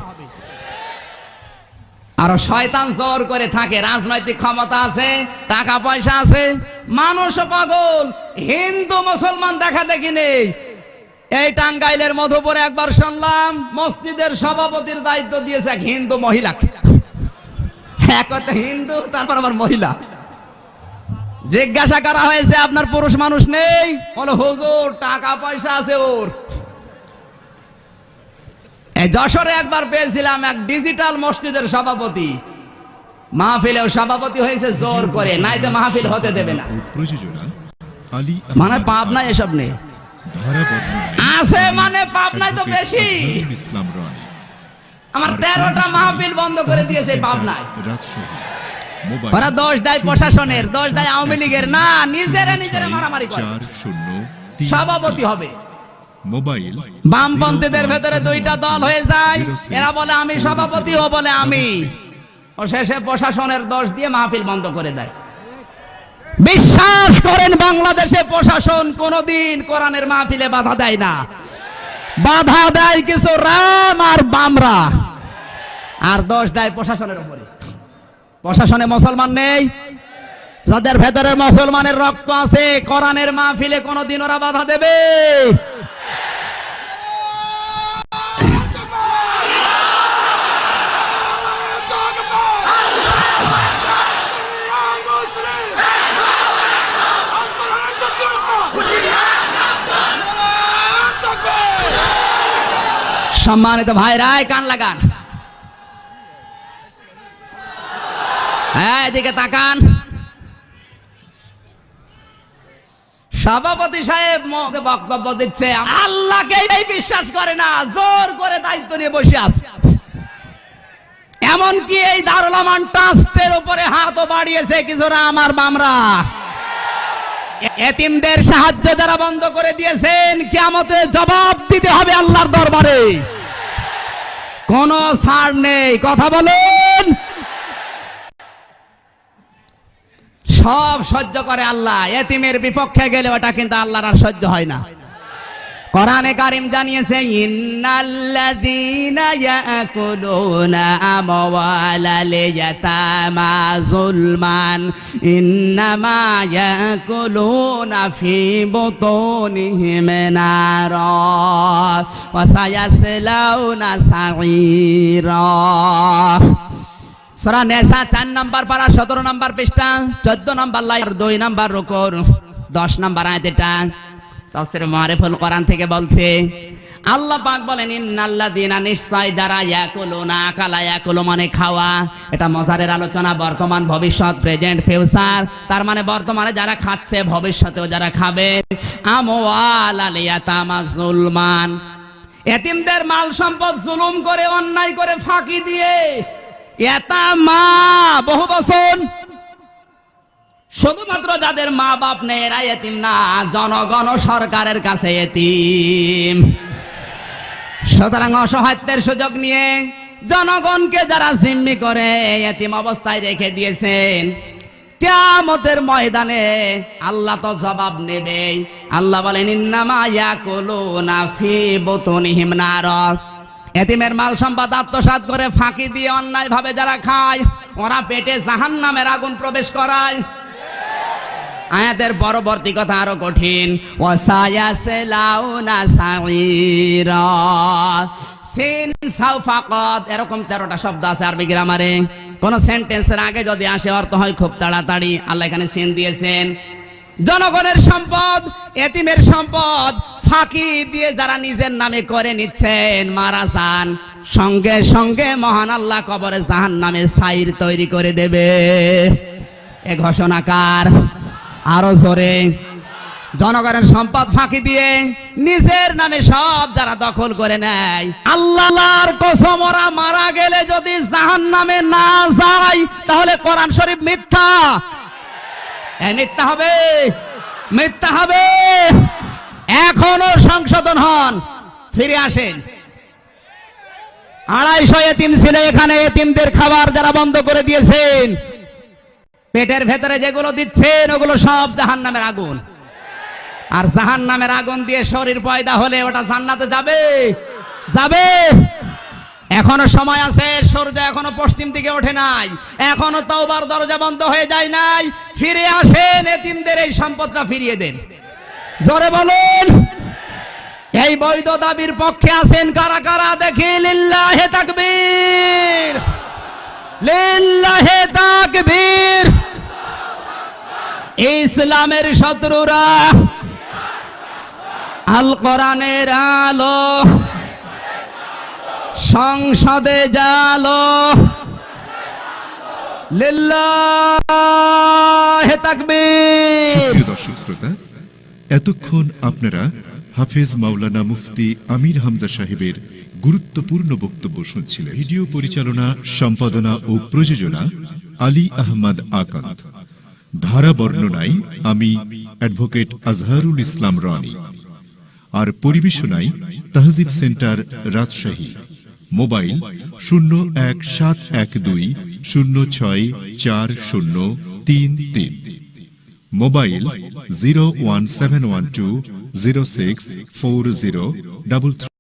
আর শয়তান জোর করে থাকে, রাজনৈতিক ক্ষমতা আছে, টাকা পয়সা আছে, মানুষ পাগল, হিন্দু মুসলমান দেখা দেখি নেই। এই টাঙ্গাইলের মধুপুরে একবার শুনলাম মসজিদের সভাপতির দায়িত্ব দিয়েছে এক হিন্দু মহিলাকে। এক কথা হিন্দু, তারপর আবার মহিলা। জিজ্ঞাসা করা হয়েছে আপনার পুরুষ মানুষ নেই? বলো হুজুর টাকা পয়সা আছে ওর। এই যশোরে একবার পেয়েছিলাম এক ডিজিটাল মসজিদের সভাপতি, মাহফিলেও সভাপতি হয়েছে জোর করে, নাই তো মাহফিল হতে দেবে না। মানে পাবনায় এসব নেই, আছে মানে পাবনায় তো বেশি। আমার 13টা মাহফিল বন্ধ করে দিয়েছে পাবনায়। ওরা দোষ দেয় প্রশাসনের, দোষ দেয় আওয়ামী লীগের, না নিজেরা নিজেরা মারামারি করে। সভাপতি হবে বামপন্থীদের ভেতরে 2টা দল হয়ে যায়, এরা বলে আমি সভাপতি, ও বলে আমি, ও শেষে প্রশাসনের দোষ দিয়ে মাহফিল বন্ধ করে দেয়। বিশ্বাস করেন বাংলাদেশে প্রশাসন কোনদিন কোরআনের মাহফিলে বাধা দেয় না, বাধা দেয় কিছু রাম আর বামরা, আর দোষ দেয় প্রশাসনের উপরে। প্রশাসনে মুসলমান নেই, যাদের ভেতরে মুসলমানের রক্ত আছে, কোরআনের মাহফিলে কোনদিন ওরা বাধা দেবে? সম্মানিত ভাইরা কান লাগান, এদিকে তাকান। সভাপতি সাহেব বক্তব্য দিচ্ছে, আল্লাহকে বিশ্বাস করে না, জোর করে দায়িত্ব নিয়ে বসে আছে। এমনকি এই দারুল আমান ট্রাস্টের উপরে হাতও বাড়িয়েছে কিছুরা আমার বামরা। এতিমদের সাহায্য যারা বন্ধ করে দিয়েছেন, কিয়ামতে জবাব দিতে হবে আল্লাহর দরবারে, কোনো ছাড় নেই। কথা বলেন। সব সহ্য করে আল্লাহ, এতিমের বিপক্ষে গেলে ওটা কিন্তু আল্লাহর আর সহ্য হয় না। কোরআনে কারীম জানিয়েছে ইন্নাল্লাযীনা ইয়াকুলুনা আমওয়ালাল ইয়াতামা যুলমান ইন্নামা ইয়াকুলুনা ফি বুতুনিহিম নারা ওয়া সায়াসলাউনা সাঈরা। সূরা নিসা 4 নম্বর পারা 17 নম্বর পৃষ্ঠা 14 নম্বর লাইন 2 নম্বর রুকুর 10 নম্বর আয়াত। এটা তাফসীর মারিফুল কোরআন থেকে বলছে, আল্লাহ পাক বলেন ইন্নাল্লাযীনা, নিশ্চয় যারা ইয়াকুলুনা, আকালা ইয়াকুলু মানে খাওয়া, এটা মজারের আলোচনা, বর্তমান ভবিষ্যৎ প্রেজেন্ট ফিউচার, তার মানে বর্তমানে যারা খাচ্ছে ভবিষ্যতেও যারা খাবে। আমওয়ালাল ইয়াতামা যুলমান, এতিমদের মাল সম্পদ জুলুম করে, অন্যায় করে, ফাঁকি দিয়ে। ইয়াতামা বহু বচন, শুধুমাত্র যাদের মা বাপ নেই এরা এতিম না, জনগণ সরকারের কাছে এতিম। সুতরাং অসহায়ত্বের সুযোগ নিয়ে জনগণকে যারা জিম্মি করে এতিম অবস্থায় রেখে দিয়েছেন, কিয়ামতের ময়দানে আল্লাহ তো জবাব নেবে। আল্লাহ বলেন ইন্নামা ইয়াকুলুনা ফি বুতুনিহিম নার, এতিমের মাল সম্পদ আত্মসাৎ করে ফাঁকি দিয়ে অন্যায় ভাবে যারা খায়, ওরা পেটে জাহান্নামের আগুন প্রবেশ করায়। আয়াতের পরবর্তী কথা আরো কঠিন, ওয়াসায়াসলাউনা সাঈরা, সিন সাউফা কদ, এরকম 13টা শব্দ আছে আরবি গ্রামারে। কোন সেন্টেন্সের আগে যদি আসে অর্থ হয় খুব তাড়াতাড়ি। আল্লাহ এখানে সিন দিয়েছেন। জনগণের সম্পদ, এতিমের সম্পদ ফাঁকি দিয়ে যারা নিজের নামে করে নিচ্ছেন, মারা যান, সঙ্গে সঙ্গে মহান আল্লাহ কবরে জাহান্নামে ছাইর তৈরি করে দেবে। এ ঘোষণাকার আরো জোরে। জনগণের সম্পদ ফাঁকি দিয়ে নিজের নামে সব যারা দখল করে নেয়, আল্লাহর কসম ওরা মারা গেলে যদি জাহান্নামে না যায় তাহলে কোরআন শরীফ মিথ্যা। মিথ্যা হবে, মিথ্যা হবে। এখনো সংশোধন হন, ফিরে আসেন। 250 এতিম ছিল এখানে, এতিমদের খাবার যারা বন্ধ করে দিয়েছেন, পেটের ভেতরে যেগুলো দিচ্ছেন ওগুলো সব জাহান্নামের আগুন। আর জাহান্নামের আগুন দিয়ে শরীর পয়দা হলে ওটা জান্নাতে যাবে, যাবে। এখনো সময় আছে, সূর্য এখনো পশ্চিম দিকে ওঠে নাই, এখনো তওবার দরজা বন্ধ হয়ে যায় নাই। ফিরে আসেন, এতিমদের এই সম্পদটা ফিরিয়ে দেন। জোরে বলুন। এই বৈধ দাবির পক্ষে আছেন কারা কারা দেখি? লিল্লাহে তাকবীর, লিল্লাহে তাকবীর। ইসলামের শত্রুরা আল কোরআনের আলো, সংসদে জালো, লিল্লাহে তাকবীর। সুপ্রিয় দর্শক শ্রোতা, এতক্ষণ আপনারা হাফেজ মাওলানা মুফতি আমির হামজা সাহেবের গুরুত্বপূর্ণ বক্তব্য শুনছিলেন। ভিডিও পরিচালনা, সম্পাদনা ও প্রযোজনা আলী আহমদ আকান্ত। ধারা বর্ণনায় আমি অ্যাডভোকেট আজহারুল ইসলাম রনি। আর পরিবেশনায় Tahzib centre Rajshahi. Mobile 017120640333, mobile 01712064033।